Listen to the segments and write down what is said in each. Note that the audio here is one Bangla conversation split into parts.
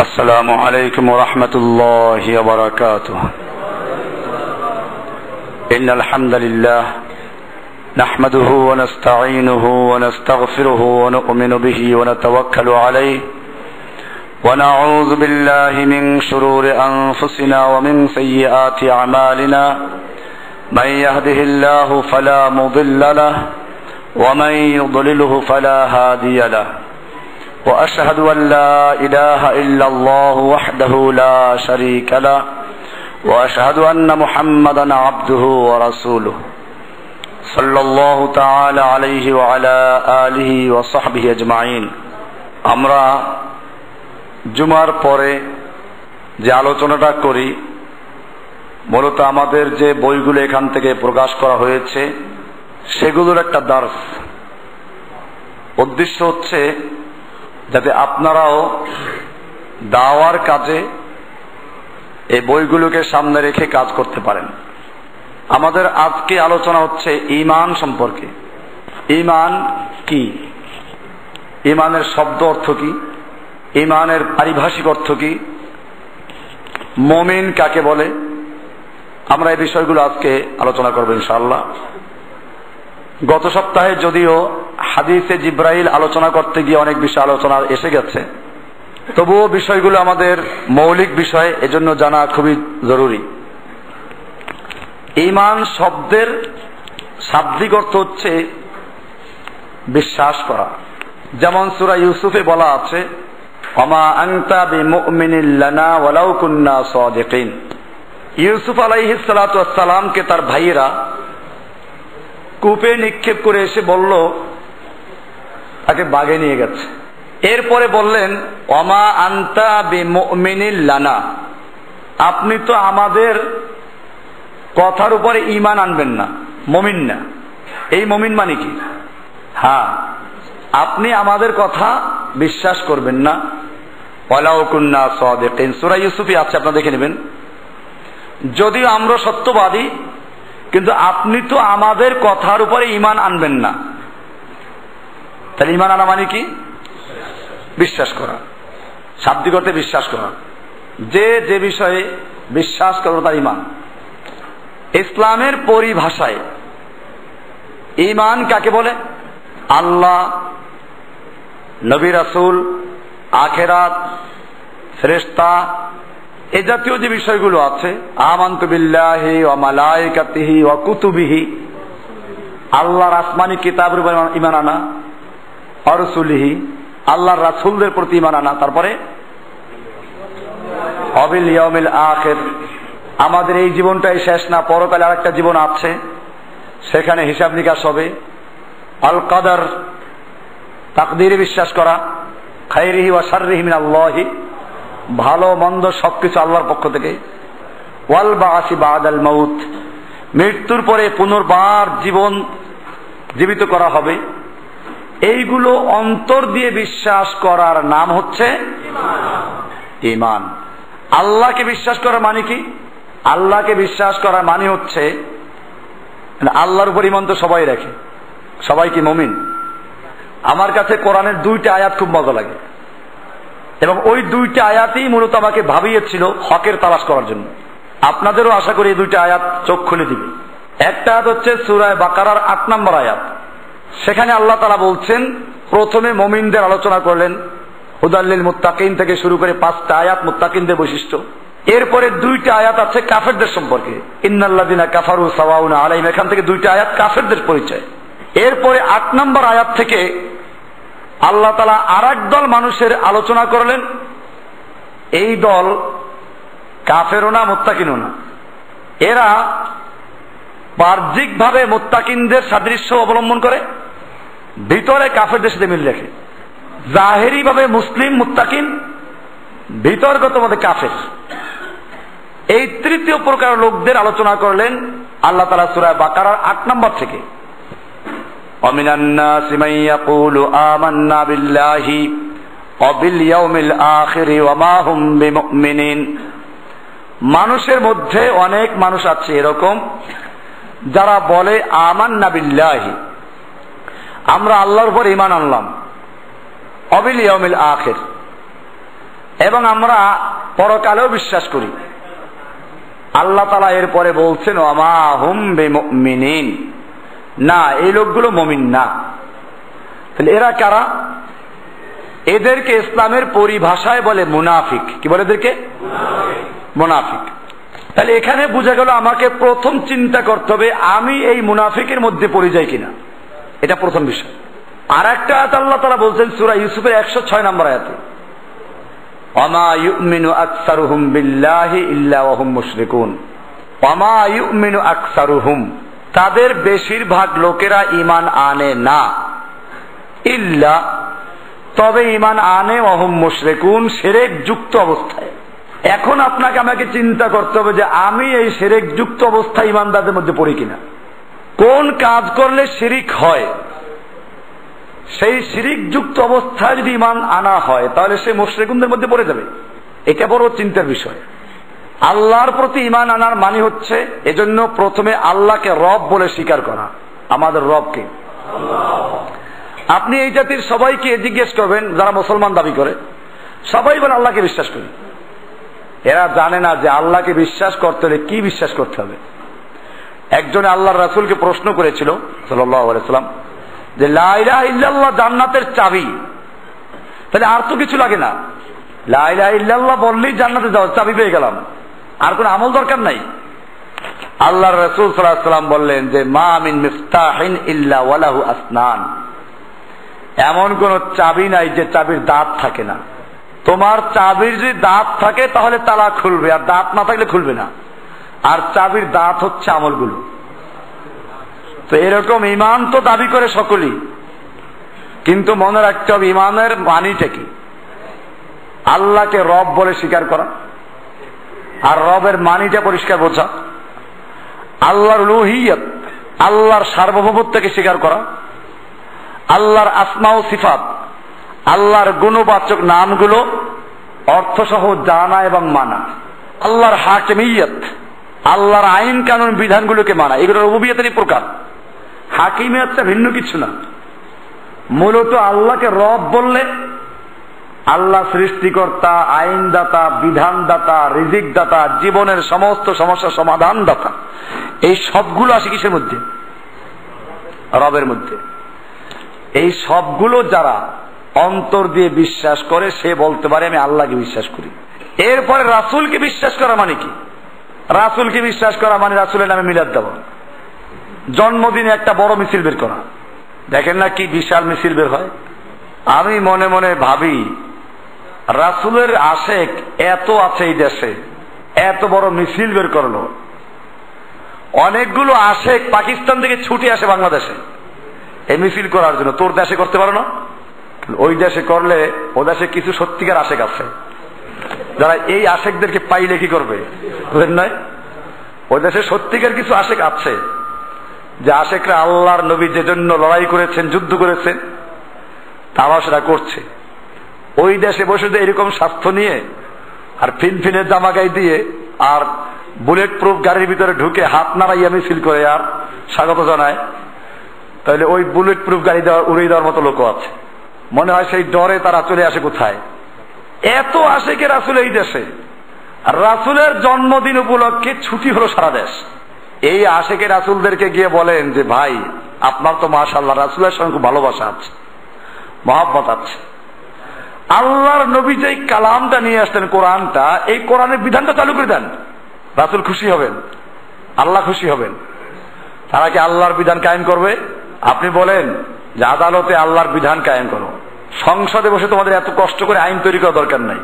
السلام عليكم ورحمة الله وبركاته. إن الحمد لله نحمده ونستعينه ونستغفره ونؤمن به ونتوكل عليه ونعوذ بالله من شرور أنفسنا ومن سيئات أعمالنا من يهده الله فلا مضل له ومن يضلله فلا هادي له وأشهد أن لا إله إلا الله وحده لا شريك له وأشهد أن محمدا عبده ورسوله صلى الله تعالى عليه وعلى آله وصحبه أجمعين. আমরা জুমার পরে যে আলোচনাটা করি মূলত আমাদের যে বইগুলো এখান থেকে প্রকাশ করা হয়েছে সেগুলোর একটা দার্স। উদ্দেশ্য হচ্ছে যাতে আপনারাও দাওয়ার কাজে এই বইগুলোকে সামনে রেখে কাজ করতে পারেন। আমাদের আজকে আলোচনা হচ্ছে ঈমান সম্পর্কে। ঈমান কি, ঈমানের শব্দ অর্থ কি, ঈমানের পারিভাষিক অর্থ কি, মুমিন কাকে বলে, আমরা এই বিষয়গুলো আজকে আলোচনা করব ইনশাআল্লাহ। গত সপ্তাহে যদিও হাদিসে জিব্রাইল আলোচনা করতে গিয়ে অনেক বিষয় আলোচনা এসে গেছে, তবুও বিষয়গুলো আমাদের মৌলিক বিষয়, এজন্য জানা খুবই জরুরি। ঈমান শব্দের শাব্দিক অর্থ হচ্ছে বিশ্বাস করা। যেমন সূরা ইউসুফে বলা আছে, ওমা আনতা বিমুমিনিন লানা ওয়ালাউ কুন্না সাদিকিন। ইউসুফ আলাইহিস সালাতু ওয়াস সালামকে তার ভাইয়েরা কূপে নিক্ষেপ করে এসে বলল তাকে বাগে নিয়ে গেছে। এরপরে বললেন ওমা আনতা বিমুমিনিন লানা, আপনি তো আমাদের কথার উপরে ঈমান আনবেন না, মুমিন না। এই মুমিন মানে কি? হ্যাঁ, আপনি আমাদের কথা বিশ্বাস করবেন না। ওয়ালাউ কুন্না সাদিকিন, সূরা ইউসুফে আছে, আপনারা দেখে নেবেন। যদিও আমরা সত্যবাদী, কিন্তু আপনি তো আমাদের কথার উপরে ঈমান আনবেন না। তাহলে ঈমান আনা মানে কি? বিশ্বাস করা, শাব্দিক অর্থে বিশ্বাস করা। যে বিষয়ে বিশ্বাস করো তার ঈমান। ইসলামের পরিভাষায় ঈমান কাকে বলে? আল্লাহ, নবী রাসূল, আখিরাত, ফেরেশতা, এ জাতীয় যে বিষয়গুলো আছে, আমানতু বিল্লাহি ওয়া মালাইকাতিহি ওয়া কুতুবিহি, আল্লাহর আসমানি কিতাবের উপর ঈমান আনা, ওয়া রাসূলিহি, আল্লাহর রাসূলদের প্রতি ঈমান আনা, তারপরে ওয়াবিল ইয়াউমিল আখির, আমাদের এই জীবনটাই শেষ না, পরকালে আরেকটা জীবন আছে, সেখানে হিসাব নিকাশ হবে। আল কদর, তাকদীরে বিশ্বাস করা, খায়রিহি ওয়া শাররিহি মিনাল্লাহি, ভালো মন্দ সবকিছু আল্লাহর পক্ষ থেকে। ওয়াল বাআসি বাদাল মাউত, মৃত্যুর পরে পুনর্বার জীবিত করা হবে। এইগুলো অন্তর দিয়ে বিশ্বাস করার নাম হচ্ছে ঈমান। আল্লাহকে বিশ্বাস করা মানে কি? আল্লাহকে বিশ্বাস করা মানে হচ্ছে আল্লাহর উপর ঈমান তো সবাই রাখে, সবাই কি মুমিন? আমার কাছে কোরআনের দুইটা আয়াত খুব মজা লাগে, এবং ওই দুইটা আয়াতই মূলত আমাকে ভাবিয়েছিল হকের তালাশ করার জন্য। আপনাদেরও আশা করি এই দুইটা আয়াত চোখ খুলে দিবে। একটা আয়াত হচ্ছে সূরা বাকারার 8 নম্বর আয়াত। সেখানে আল্লাহ তাআলা বলছেন, প্রথমে মুমিনদের আলোচনা করলেন, হুদাল্লিল মুত্তাকিন থেকে শুরু করে 5টা আয়াত মুত্তাকিনদের বৈশিষ্ট্য। এরপরে 2টা আয়াত আছে কাফেরদের সম্পর্কে, ইন্নাল্লাযিনা কাফারু সাওয়াউন আলাইহিম, এখান থেকে 2টা আয়াত কাফেরদের পরিচয়। এরপরে 8 নম্বর আয়াত থেকে আল্লাহ তাআলা আরেক দল মানুষের আলোচনা করলেন। এই দল কাফেরও না, মুত্তাকিনও না, এরা বাহ্যিকভাবে মুত্তাকিনদের সাদৃশ্য অবলম্বন করে, ভিতরে কাফেরদের সাথে মিল রেখে। জাহেরি ভাবে মুসলিম মুত্তাকিন, ভিতরগতভাবে কাফের। এই তৃতীয় প্রকার লোকদের আলোচনা করলেন আল্লাহ তাআলা সূরা বাকারার 8 নম্বর থেকে। ওয়ামিনান নাসি মান ইয়াকুলু আমান্না বিল্লাহি ওয়া বিল ইয়াউমিল আখির ওয়া মা হুম বিমুমিনিন, মানুষের মধ্যে অনেক মানুষ আছে এরকম যারা বলে আমান্না বিল্লাহি, আমরা আল্লাহর উপর ঈমান আনলাম, ওয়া বিল ইয়াউমিল আখির, এবং আমরা পরকালেও বিশ্বাস করি। আল্লাহ তাআলা এরপরে বলছেন ওয়ামা হুম বিমুমিনিন, না এই লোকগুলো মুমিন না। তাহলে এরা কারা? এদেরকে ইসলামের পরিভাষায় বলে মুনাফিক। কি বলে এদেরকে? মুনাফিক। তাহলে এখানে বোঝা গেল আমাকে প্রথম চিন্তা করতে হবে আমি এই মুনাফিকের মধ্যে পড়ে যাই কিনা, এটা প্রথম বিষয়। আর একটা আয়াত আল্লাহ তাআলা বলছেন সূরা ইউসুফের 106 নম্বর আয়াতে, ওয়ামা ইউমিনু আকসারুহুম বিল্লাহি ইল্লা ওয়া হুম মুশরিকুন। ওয়ামা ইউমিনু আকসারুহুম, তাদের বেশিরভাগ লোকেরা ঈমান আনে না, ইল্লা, তবে ঈমান আনে ওয়া হুম মুশরিকুন, শিরক যুক্ত অবস্থায়। এখন আপনাকে আমাকে চিন্তা করতে হবে যে আমি এই শিরক যুক্ত অবস্থায় ঈমানদারদের মধ্যে পড়ি কিনা। কোন কাজ করলে শিরিক হয়, সেই শিরিক যুক্ত অবস্থায় যদি ঈমান আনা হয় তাহলে সে মুশরিকুনদের মধ্যে পড়ে যাবে। এটা বড় চিন্তার বিষয়। আল্লাহর প্রতি ঈমান আনার মানে হচ্ছে এজন্য প্রথমে আল্লাহকে রব বলে স্বীকার করা। আমাদের রবকে আপনি এই জাতির সবাইকে জিজ্ঞেস করবেন যারা মুসলমান দাবি করে, সবাই বলে আল্লাহকে বিশ্বাস করি। এরা জানে না যে আল্লাহকে বিশ্বাস করতে হলে কি বিশ্বাস করতে হবে। একজনে আল্লাহর রাসূলকে প্রশ্ন করেছিল সাল্লাল্লাহু আলাইহি ওয়াসাল্লাম যে লা ইলাহা ইল্লাল্লাহ জান্নাতের চাবি, তাহলে আর তো কিছু লাগে না, লা ইলাহা ইল্লাল্লাহ বললেই জান্নাতে যাওয়ার চাবি পেয়ে গেলাম, আর কোন আমল দরকার নাই। আল্লাহর রাসূল সাল্লাল্লাহু আলাইহি ওয়াসাল্লাম বললেন যে মা মিন মিফতাহিন ইল্লা ওয়ালাহু আসনান, এমন কোন চাবি নাই যে চাবির দাঁত থাকে না। তোমার চাবির যদি দাঁত থাকে তাহলে তালা খুলবে, আর দাঁত না থাকলে খুলবে না। আর চাবির দাঁত হচ্ছে আমলগুলো। তো এরকম ঈমান তো দাবি করে সকলেই, কিন্তু মনে রাখতে হবে ঈমানের মানিটা কি। আল্লাহকে রব বলে স্বীকার করা, আর রবের মানিটা পরিষ্কার বোঝা। আল্লাহর উলুহিয়ত, আল্লাহর সার্বভৌমত্বকে স্বীকার করা। আল্লাহর আসমা ও সিফাত, আল্লাহর গুণবাচক নামগুলো অর্থসহ জানা এবং মানা। আল্লাহর হাকিমিয়ত, আল্লাহর আইন কানুন বিধানগুলোকে মানা। এগুলো রুবুবিয়তেরই প্রকার। হাকিমিয়তটা ভিন্ন কিছু না। মূলত আল্লাহকে রব বললে আল্লাহ সৃষ্টিকর্তা, আইনদাতা, বিধানদাতা, রিজিকদাতা, জীবনের সমস্ত সমস্যা সমাধানদাতা, এই সবগুলো আসে কিসের মধ্যে? রবের মধ্যে। এই সবগুলো যারা অন্তর দিয়ে বিশ্বাস করে সে বলতে পারে আমি আল্লাহকে বিশ্বাস করি। এরপরে রাসূলকে বিশ্বাস করা মানে কি? রাসূলকে বিশ্বাস করা মানে রাসূলের নামে মিলাদ দেওয়া, জন্মদিনে একটা বড় মিছিল বের করা। দেখেন না কি বিশাল মিছিল বের হয়। আমি মনে মনে ভাবি রাসূলের আশেক এত আছে এই দেশে, এত বড় মিছিল বের করলো। অনেকগুলো আশেক পাকিস্তান থেকে ছুটে আসে বাংলাদেশে এই মিছিল করার জন্য। তোর দেশে করতে পারো না? ওই দেশে করলে ও দেশে কিছু সত্যিকার আশেক আছে যারা এই আশেকদেরকে পাইলে কি করবে বুঝেন নাই? ওই দেশে সত্যিকার কিছু আশেক আছে যে আশেকরা আল্লাহর নবী যে জন্য লড়াই করেছেন, যুদ্ধ করেছেন, তারাও সেটা করছে। ওই দেশে বসে এরকম স্বাস্থ্য নিয়ে আর ফিনফিনের জামা গায়ে দিয়ে আর বুলেট প্রুফ গাড়ির ভিতরে ঢুকে হাত নাড়াইয়া মিছিল করে আর স্বাগত জানায়, তাহলে ওই বুলেট প্রুফ গাড়ি উড়িয়ে দেওয়ার মতো লোক আছে। মনে হয় সেই ডরে তারা চলে আসে কোথায়। এত আশেকে রাসূল এই দেশে, আর রাসূলের জন্মদিন উপলক্ষে ছুটি হলো সারা দেশ। এই আশেকে রাসূলদেরকে গিয়ে বলেন যে ভাই আপনার তো মাশাআল্লাহ রাসূলের সঙ্গে খুব ভালোবাসা আছে, মহব্বত আছে। আল্লাহর নবী যে কালামটা নিয়ে আসতেন কোরআনটা, এই কোরআনের বিধানটা চালু করে দেন, রাসূল খুশি হবেন, আল্লাহ খুশি হবেন। তারা কি আল্লাহর বিধান কায়েম করবে? আপনি বলেন যে আদালতে আল্লাহর বিধান কায়েম করো, সংসদে বসে তোমাদের এত কষ্ট করে আইন তৈরি করা দরকার নাই।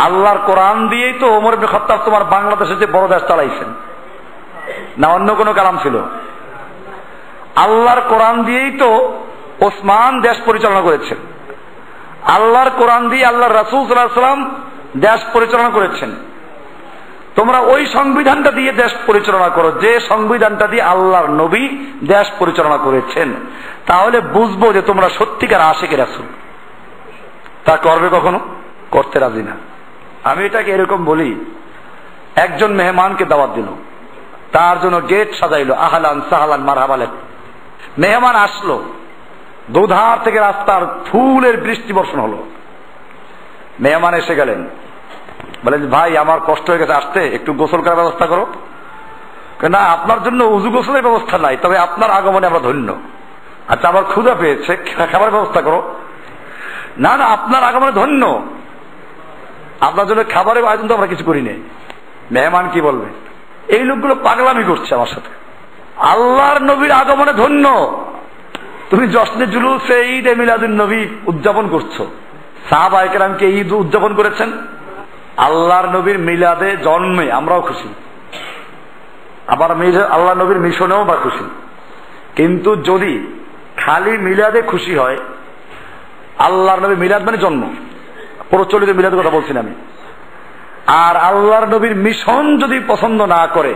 আল্লাহর কোরআন দিয়েই তো ওমর ইবনে খাত্তাব তোমার বাংলাদেশে যে বড় দেশ চালাইছেন, না অন্য কোনো কালাম ছিল? আল্লাহর কোরআন দিয়েই তো ওসমান দেশ পরিচালনা করেছেন। আল্লাহর কোরআন দিয়ে আল্লাহর রাসূল সাল্লাল্লাহু আলাইহি ওয়াসাল্লাম দেশ পরিচালনা করেছেন। তোমরা ওই সংবিধানটা দিয়ে দেশ পরিচালনা করো যে সংবিধানটা দিয়ে আল্লাহর নবী দেশ পরিচালনা করেছেন, তাহলে বুঝবো যে তোমরা সত্যিকার আশিক রাসূল। তা করবে কখনো? করতে রাজি না। আমি এটাকে এরকম বলি, একজন মেহমানকে দাওয়াত দিল, তার জন্য গেট সাজাইলো, আহলান সাহলান মারহাবা। মেহমান আসলো, দুধার থেকে রাস্তার ফুলের বৃষ্টি বর্ষণ হলো। মেহমান এসে গেলেন, বলেন ভাই আমার কষ্ট হয়ে গেছে আসতে, একটু গোসল করার ব্যবস্থা করো। না, আপনার জন্য উজু গোসলের ব্যবস্থা নাই, তবে আপনার আগমনে আমরা ধন্য। আচ্ছা, আমার ক্ষুধা পেয়েছে, খাবার ব্যবস্থা করো। না না, আপনার আগমনে ধন্য, আপনার জন্য খাবারের আয়োজন তো আমরা কিছু করি নাই। মেহমান কি বলবে? এই লোকগুলো পাগলামি করছে আমার সাথে। আল্লাহর নবীর আগমনে ধন্য, তুমি জশ্নে জুলুসে ঈদ এ মিলাদুন নবী উদযাপন করছো। সাহাবায়ে কেরামকে ঈদ উদযাপন করেছেন, আল্লাহর নবীর মিলাদে জন্মে আমরাও খুশি, আবার আল্লাহ নবীর মিশনেও বা খুশি। কিন্তু যদি খালি মিলাদে খুশি হয়, আল্লাহর নবীর মিলাদ মানে জন্ম, প্রচলিত মিলাদের কথা বলছি আমি, আর আল্লাহর নবীর মিশন যদি পছন্দ না করে,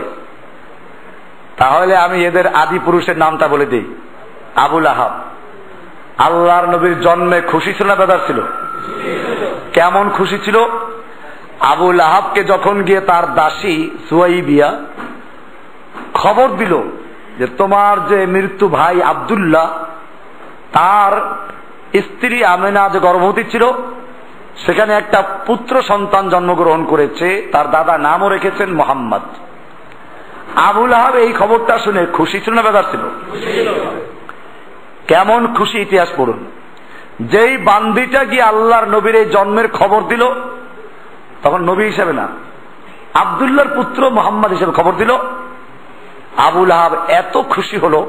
তাহলে আমি এদের আদি পুরুষের নামটা বলে দিই, আবুল আহাব। আল্লাহর নবীর জন্মে খুশি ছিল না বেদার ছিল? কেমন খুশি ছিল? আবুল আহাবকে যখন গিয়ে তার দাসী সুয়াইবিয়া খবর দিল যে তোমার যে মৃত্যু ভাই আব্দুল্লাহ, তার স্ত্রী আমেনা যে গর্ভবতী ছিল, সেখানে একটা পুত্র সন্তান জন্মগ্রহণ করেছে, তার দাদা নামও রেখেছেন মোহাম্মদ। আবুল আহাব এই খবরটা শুনে খুশি ছিল না বেদার ছিল? কেমন খুশি ইতিহাস পড়ুন। যেই বান্দিটা গিয়ে আল্লাহর নবীর এই জন্মের খবর দিল, তখন নবী হিসেবে না, আব্দুল্লাহর পুত্র মোহাম্মদ হিসেবে খবর দিল, আবুল আহাব এত খুশি হলো,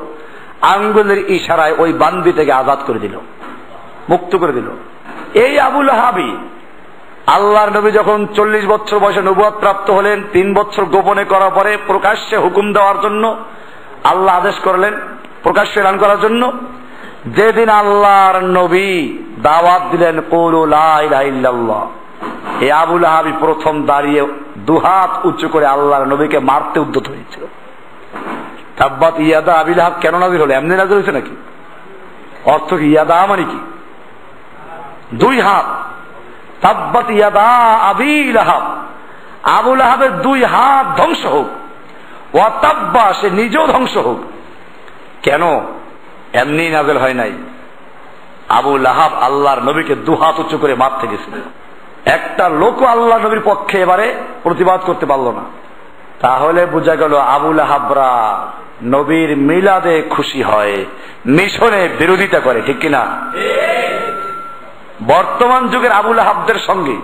আঙ্গুলের ইশারায় ওই বান্দিটাকে আজাদ করে দিল, মুক্ত করে দিল। এই আবুল আহাবই আল্লাহর নবী যখন 40 বছর বয়সে নবুয়ত প্রাপ্ত হলেন, 3 বছর গোপনে করার পরে প্রকাশ্যে হুকুম দেওয়ার জন্য আল্লাহ আদেশ করলেন, প্রকাশ্যে এলান করার জন্য। যেদিন আল্লাহর নবী দাওয়াত দিলেন কুলু লা ইলাহা ইল্লাল্লাহ, এই আবুল আহাবই প্রথম দাঁড়িয়ে দুহাত উঁচু করে আল্লাহর নবীকে মারতে উদ্যত হয়েছিল। তাব্বাত ইয়াদা আবি লাহাব কেন নাযিল হলো? এমনি নাযিল হয়েছে নাকি? অর্থ কি? ইয়াদা মানে কি? দুই হাত। তাব্বাত ইয়াদা আবি লাহাব, আবুল আহাবের 2 হাত ধ্বংস হোক, ওয়া তাব্বা, সে নিজেও ধ্বংস হোক। কেন? এমনি নাযিল হয় নাই। আবুল আহাব আল্লাহর নবীকে 2 হাত উঁচু করে মারতে গেছিল। একটা লোক আল্লাহ নবীর পক্ষে এবারে প্রতিবাদ করতে পারল না। তাহলে বোঝা গেল আবুল আহাবরা নবীর মিলাদে খুশি হয়, মিশনে বিরোধিতা করে, ঠিক কিনা? বর্তমান যুগের আবুল আহাবদের সঙ্গে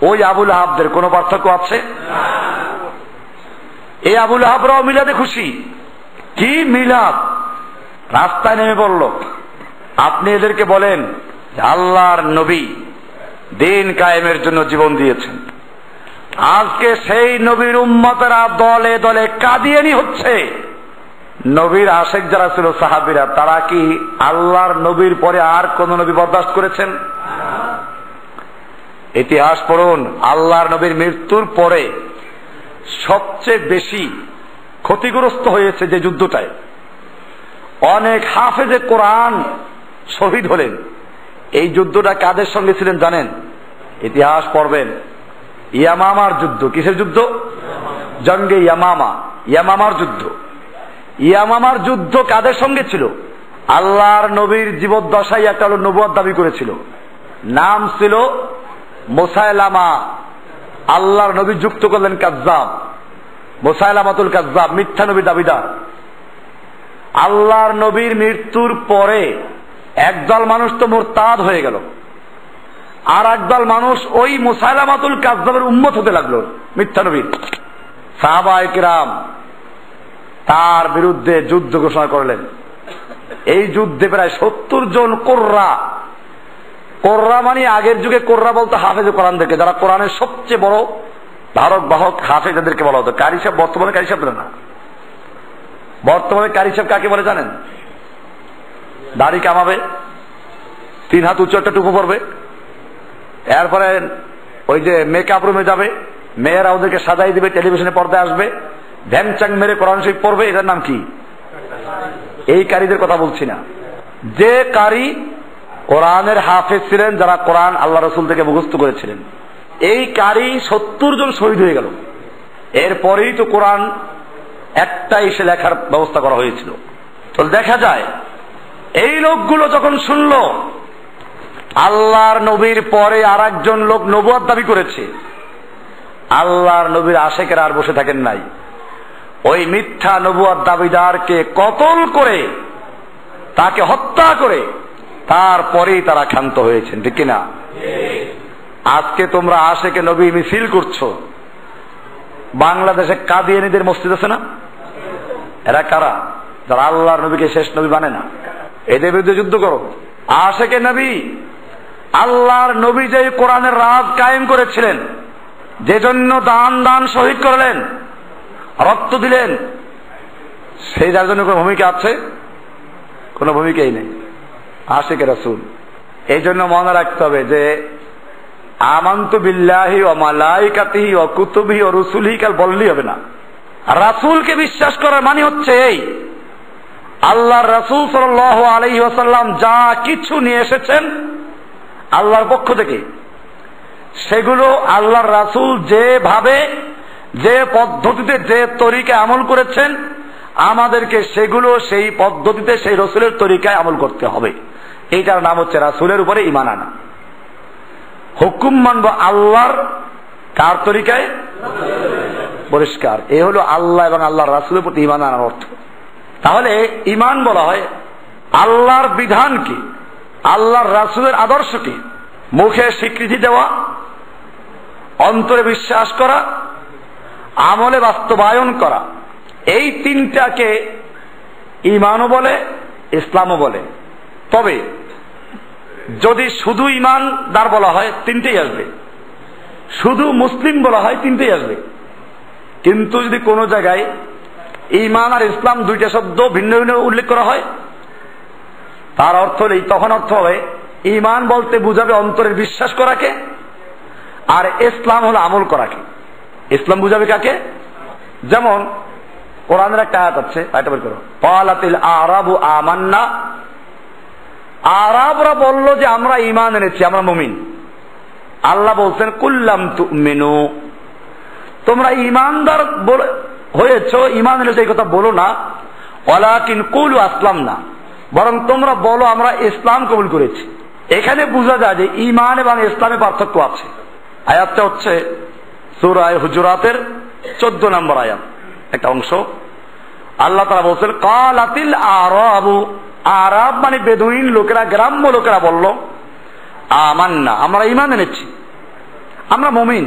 ওই আবুল আহাবদের কোনো পার্থক্য আছে? এই আবুল আহাবরাও মিলাদে খুশি। কি মিলাদ! রাস্তায় নেমে পড়ল। আপনি এদেরকে বলেন আল্লাহর নবী দিন কায়েমের জন্য জীবন দিয়েছেন, আজকে সেই নবীর উম্মতেরা দলে দলে কাদিয়ানি হচ্ছে। নবীর আশেক যারা ছিল সাহাবীরা, তারা কি আল্লাহর নবীর পরে আর কোন নবী বরদাস্ত করেছেন? ইতিহাস পড়ুন। আল্লাহর নবীর মৃত্যুর পরে সবচেয়ে বেশি ক্ষতিগ্রস্ত হয়েছে যে যুদ্ধটায়, অনেক হাফেজে কোরআন শহীদ হলেন। এই যুদ্ধটা কাদের সঙ্গে ছিলেন জানেন? ইতিহাস পড়বেন, ইয়ামামার যুদ্ধ। কিসের যুদ্ধ? জঙ্গে ইয়ামামা, ইয়ামামার যুদ্ধ। ইয়ামামার যুদ্ধ কাদের সঙ্গে ছিল? আল্লাহর নবীর জীবদ্দশায় একটা নবুয়ত দাবি করেছিল, নাম ছিল মুসাইলামা। আল্লাহর নবী যুক্ত করলেন কাজ্জাব, মুসাইলামাতুল কাজ্জাব, মিথ্যা নবী দাবিদার। আল্লাহর নবীর মৃত্যুর পরে একদল মানুষ তো মুরতাদ হয়ে গেল, আর একদল মানুষ ওই মুসাইলামাতুল কাজ্জাবের উম্মত হতে লাগলো, মিথ্যা নবীর। সাহাবায়ে কিরাম তার বিরুদ্ধে যুদ্ধ ঘোষণা করলেন। এই যুদ্ধে প্রায় 70 জন কোররা, কোররা মানে আগের যুগে কোররা বলতো হাফেজে কোরআন থেকে, যারা কোরআনের সবচেয়ে বড় ধারক বাহক হাফেজ, যাদেরকে বলা হতো। কারি সাহেব বর্তমানে কারি সাহেব না, বর্তমানে কারি সাহেব কাকে বলে জানেন? দাড়ি কামাবে, 3 হাত উঁচু একটা টুপি পরবে, এরপরে ওই যে মেকআপ রুমে যাবে, মেয়েরা ওদেরকে সাজাই দিবে, টেলিভিশনে পর্দায় আসবে, ভ্যাংচাং মেরে কোরআন শরীফ পড়বে। এটার নাম কি? এই কারীদের কথা বলছি না। যে কারি কোরআনের হাফেজ ছিলেন, যারা কোরআন আল্লাহ রসুল থেকে মুখস্থ করেছিলেন, এই কারি 70 জন শহীদ হয়ে গেল। এরপরেই তো কোরআন একটাই সে লেখার ব্যবস্থা করা হয়েছিল। তো দেখা যায় এই লোকগুলো যখন শুনল আল্লাহর নবীর পরে আর একজন লোক নবুয়ত দাবি করেছে, আল্লাহর নবীর আশেকেরা আর বসে থাকেন নাই, ওই মিথ্যা নবুয়ত দাবিদারকে কতল করে তাকে হত্যা করে তারপরেই তারা ক্ষান্ত হয়েছেন, ঠিক কিনা? আজকে তোমরা আশেকে নবী মিছিল করছো, বাংলাদেশে কাদিয়ানীদের মসজিদ আছে না? এরা কারা? যারা আল্লাহর নবীকে শেষ নবী মানে না। এদের বিরুদ্ধে যুদ্ধ করো। আশেকে নবী, আল্লাহর নবী যে কোরআনের রাজ কায়েম করেছিলেন, যে জন্য দান দান শহীদ করলেন, রক্ত দিলেন, সেই যার জন্য কোনো ভূমিকা আছে? কোনো ভূমিকাই নেই। আশিকে রাসূল। এই জন্য মনে রাখতে হবে যে আমানতু বিল্লাহি ওয়া মালাইকাতিহি ওয়া কুতুবিহি ওয়া রুসুলিহি কাল বললেই হবে না। রাসূলকে বিশ্বাস করার মানে হচ্ছে এই, আল্লাহর রাসূল সাল্লাল্লাহু আলাইহি ওয়াসাল্লাম যা কিছু নিয়ে এসেছেন আল্লাহর পক্ষ থেকে, সেগুলো আল্লাহর রাসূল যেভাবে, যে পদ্ধতিতে, যে তরিকায় আমল করেছেন, আমাদেরকে সেগুলো সেই পদ্ধতিতে, সেই রাসূলের তরিকায় আমল করতে হবে। এইটার নাম হচ্ছে রাসূলের উপরে ঈমান আনা। হুকুম মানব আল্লাহর কার তরিকায়? পরিষ্কার। এ হলো আল্লাহ এবং আল্লাহর রাসূলের প্রতি ঈমান আনার অর্থ। তাহলে ঈমান বলা হয় আল্লাহর বিধানকে, আল্লাহর রাসূলের আদর্শকে মুখে স্বীকৃতি দেওয়া, অন্তরে বিশ্বাস করা, আমলে বাস্তবায়ন করা। এই তিনটাকে ঈমানও বলে, ইসলামও বলে। তবে যদি শুধু ঈমানদার বলা হয় তিনটেই আসবে, শুধু মুসলিম বলা হয় তিনটেই আসবে। কিন্তু যদি কোনো জায়গায় ঈমান আর ইসলাম দুইটা শব্দ ভিন্ন ভিন্ন উল্লেখ করা হয়, তার অর্থ হলেই তখন অর্থ হবে ঈমান বলতে বুঝাবে অন্তরের বিশ্বাস করাকে, আর ইসলাম হলো আমল করাকে। ইসলাম বুঝাবে কাকে? যেমন কোরআনের একটা আয়াত আছে, আয়াতটা বের করো। ক্বালাতিল আরাবু আমান্না, আরবরা বলল যে আমরা ঈমান এনেছি, আমরা মুমিন। আল্লাহ বলছেন কুল্লাম তুমিনু, তোমরা ঈমানদার হয়েছো, ঈমান এনেছো এই কথা বলো না, ওয়ালাকিন কুলু আসলামনা, বরং তোমরা বলো আমরা ইসলাম কবুল করেছি। এখানে বোঝা যায় যে ঈমান এবং ইসলামে পার্থক্য আছে। আয়াতটা হচ্ছে সূরা হুজুরাতের 14 নম্বর আয়াত, একটা অংশ। আল্লাহ তাআলা বলছেন ক্বালাতিল আরাবু, আরব মানে বেদুইন লোকেরা, গ্রাম্য লোকেরা বলল আমান্না, আমরা ঈমান এনেছি, আমরা মুমিন।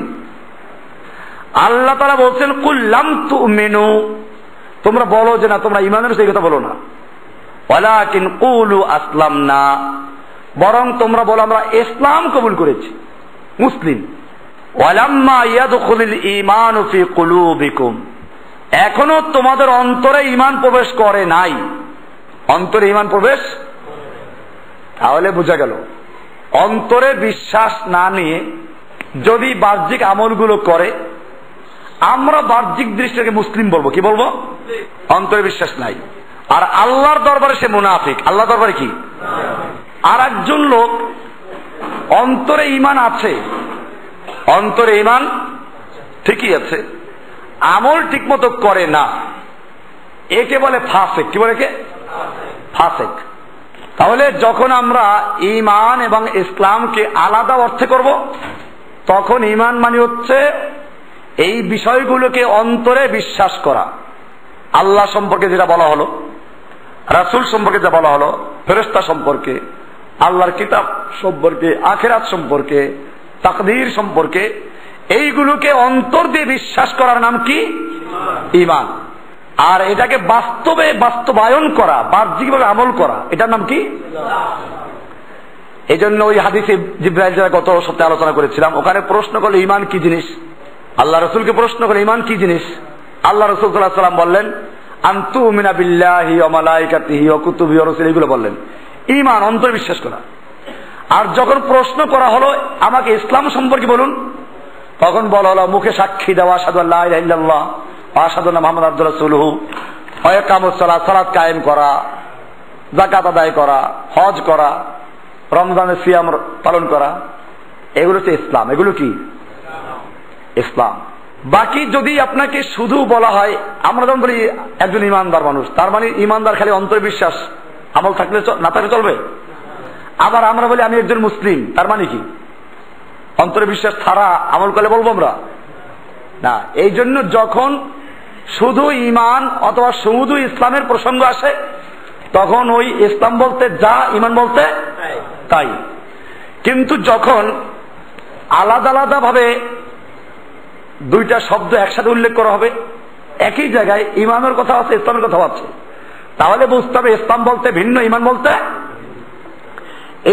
আল্লাহ তাআলা বলছেন কুল্লাম তুমিনু, তোমরা বলো যে না তোমরা ঈমান এনেছো এই কথা বলো না, ওয়ালাকিন কুলু আসলামনা, বরং তোমরা বলো আমরা ইসলাম কবুল করেছি, মুসলিম। ওয়ালাম্মা ইয়াদখুলুল ঈমানু ফি কুলুবিকুম, এখনো তোমাদের অন্তরে ঈমান প্রবেশ করে নাই, অন্তরে ঈমান প্রবেশ। তাহলে বোঝা গেল অন্তরে বিশ্বাস না নিয়ে যদি বাহ্যিক আমলগুলো করে, আমরা বাহ্যিক দৃষ্টিকে মুসলিম বলবো, কি বলবো? অন্তরে বিশ্বাস নাই। আর আল্লাহর দরবারে সে মুনাফিক। আল্লাহর দরবারে কি? আর একজন লোক অন্তরে ঈমান আছে, অন্তরে ঈমান ঠিকই আছে, আমল ঠিক মতো করে না, একে বলে ফাসিক। কি বলে? কে? ফাসিক। তাহলে যখন আমরা ঈমান এবং ইসলামকে আলাদা অর্থে করব, তখন ঈমান মানে হচ্ছে এই বিষয়গুলোকে অন্তরে বিশ্বাস করা। আল্লাহ সম্পর্কে যেটা বলা হলো, রাসূল সম্পর্কে যা বলা হলো, ফেরেশতা সম্পর্কে, আল্লাহর কিতাব সম্পর্কে, আখিরাত সম্পর্কে, তাকদীর সম্পর্কে, এইগুলোকে অন্তর দিয়ে বিশ্বাস করার নাম কি? ঈমান। আর এটাকে বাস্তবে বাস্তবায়ন করা, বাহ্যিকভাবে আমল করা, এটার নাম কি? এই জন্য ওই হাদিসে জিবরাইল যারা গত সপ্তাহে আলোচনা করেছিলাম, ওখানে প্রশ্ন করলো ঈমান কি জিনিস। আল্লাহ রাসূলকে প্রশ্ন করলো ঈমান কি জিনিস। আল্লাহ রাসূল সাল্লাল্লাহু আলাইহি ওয়াসাল্লাম বললেন আনতুমিনা বিল্লাহি ওয়া মালাইকাতিহি ওয়া কুতুবিহি ওয়া রুসুলিহি, এগুলো বললেন। ঈমান অন্তরে বিশ্বাস করা। আর যখন প্রশ্ন করা হলো আমাকে ইসলাম সম্পর্কে বলুন, তখন বলা হলো মুখে সাক্ষী দেওয়া আশহাদু আল্লা ইলাহা ইল্লাল্লাহ ওয়া আশহাদু আন্না মুহাম্মাদান আবদুহু ওয়া রাসূলুহু, ওয়া ইকামুস সালাত, সালাত কায়েম করা, যাকাত আদায় করা, হজ করা, রমজানের সিয়াম পালন করা, এগুলো হচ্ছে ইসলাম। এগুলো কি? ইসলাম। বাকি যদি আপনাকে শুধু বলা হয়, আমরা যখন বলি একজন ইমানদার মানুষ, তার মানে ইমানদার খালি অন্তর বিশ্বাস, আমল থাকলে না থাকলে চলবে? আবার আমরা বলি আমি একজন মুসলিম, তার মানে কি? অন্তরে বিশ্বাস ছাড়া আমল করলে বলবো আমরা না। এই জন্য যখন শুধু ঈমান অথবা শুধু ইসলামের প্রসঙ্গ আসে তখন ওই ইসলাম বলতে যা, ঈমান বলতে তাই। কিন্তু যখন আলাদা আলাদা ভাবে দুইটা শব্দ একসাথে উল্লেখ করা হবে, একই জায়গায় ঈমানের কথা আছে, ইসলামের কথা আছে, তাহলে বুঝতে হবে ইসলাম বলতে ভিন্ন, ঈমান বলতে।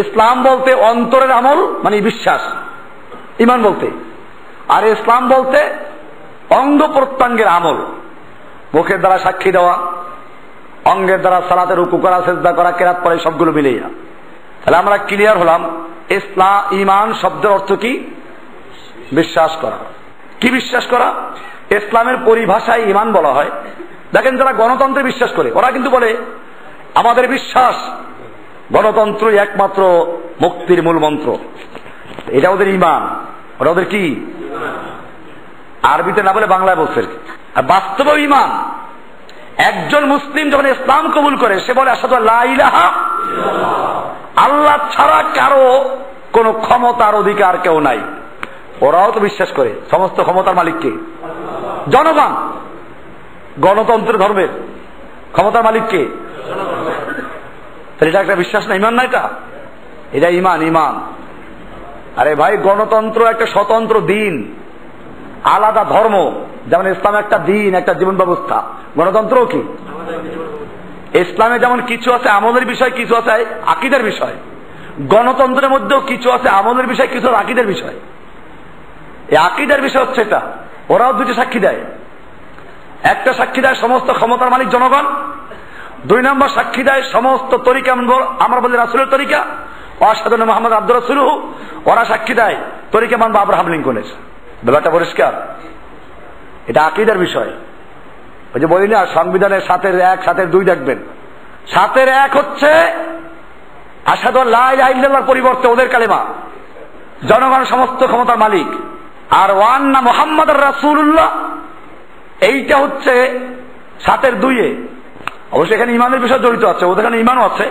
ইসলাম বলতে অন্তরের আমল মানে বিশ্বাস, ঈমান বলতে। আর ইসলাম বলতে অঙ্গ প্রত্যঙ্গের আমল, মুখের দ্বারা সাক্ষী দেওয়া, অঙ্গের দ্বারা সালাতে রুকু করা, সিজদা করা, কেরাত পড়া, সবগুলো মিলিয়ে। তাহলে আমরা ক্লিয়ার হলাম ইসলাম, ঈমান শব্দের অর্থ কি? বিশ্বাস করা। কি বিশ্বাস করা? ইসলামের পরিভাষায় ঈমান বলা হয়। দেখেন যারা গণতন্ত্রে বিশ্বাস করে ওরা কিন্তু বলে আমাদের বিশ্বাস গণতন্ত্রই একমাত্র মুক্তির মূল মন্ত্র, এটা ওদের ঈমান। ওরা ওদের কি? আরবিতে না বলে বাংলায় বলছে। আর বাস্তবে ঈমান, একজন মুসলিম যখন ইসলাম কবুল করে সে বলে আশহাদু আল্লা ইলাহা ইল্লাল্লাহ, আল্লাহ ছাড়া কারো কোন ক্ষমতার অধিকার কেউ নাই। ওরাও তো বিশ্বাস করে সমস্ত ক্ষমতার মালিককে জনগণ, গণতন্ত্র ধর্মের ক্ষমতার মালিককে। এটা একটা বিশ্বাস না, ঈমান না? এটা ঈমান। ঈমান আরে ভাই, গণতন্ত্র একটা স্বতন্ত্র দিন, আলাদা ধর্ম। যেমন ইসলাম একটা দিন, একটা জীবন ব্যবস্থা, গণতন্ত্র কি? ইসলামে যেমন কিছু আছে আমলের বিষয়, কিছু আছে আকীদার বিষয়, গণতন্ত্রের মধ্যেও কিছু আছে আমলের বিষয়, কিছু আকীদার বিষয়। এই আকীদার বিষয় হচ্ছে এটা, ওরাও দুটি সাক্ষী দেয়। একটা সাক্ষী দেয় সমস্ত ক্ষমতার মালিক জনগণ, 2 নম্বর সাক্ষী দেয় সমস্ত তরিকা, আমরা বলি রাসূলের তরিকা, আশহাদু আন্না মুহাম্মাদান আবদুহু ওয়া রাসূলুহু। ওরা সাক্ষী দেয় তরিকা মানব আব্রাহাম লিঙ্কনের। ব্যাপারটা পরিষ্কার, এটা আকীদার বিষয়। ওই যে বলি না সংবিধানের 7-এর 1, 7-এর 2 দেখবেন, 7-এর 1 হচ্ছে আশহাদু আল্লা ইলাহা ইল্লাল্লাহর পরিবর্তে ওদের কালেমা, জনগণ সমস্ত ক্ষমতার মালিক। আর ওয়ান্না মুহাম্মাদুর রাসূলুল্লাহ এইটা হচ্ছে 7-এর 2-এ। অবশ্যই এখানে ঈমানের বিষয় জড়িত আছে, ওদের এখানে ঈমানও আছে।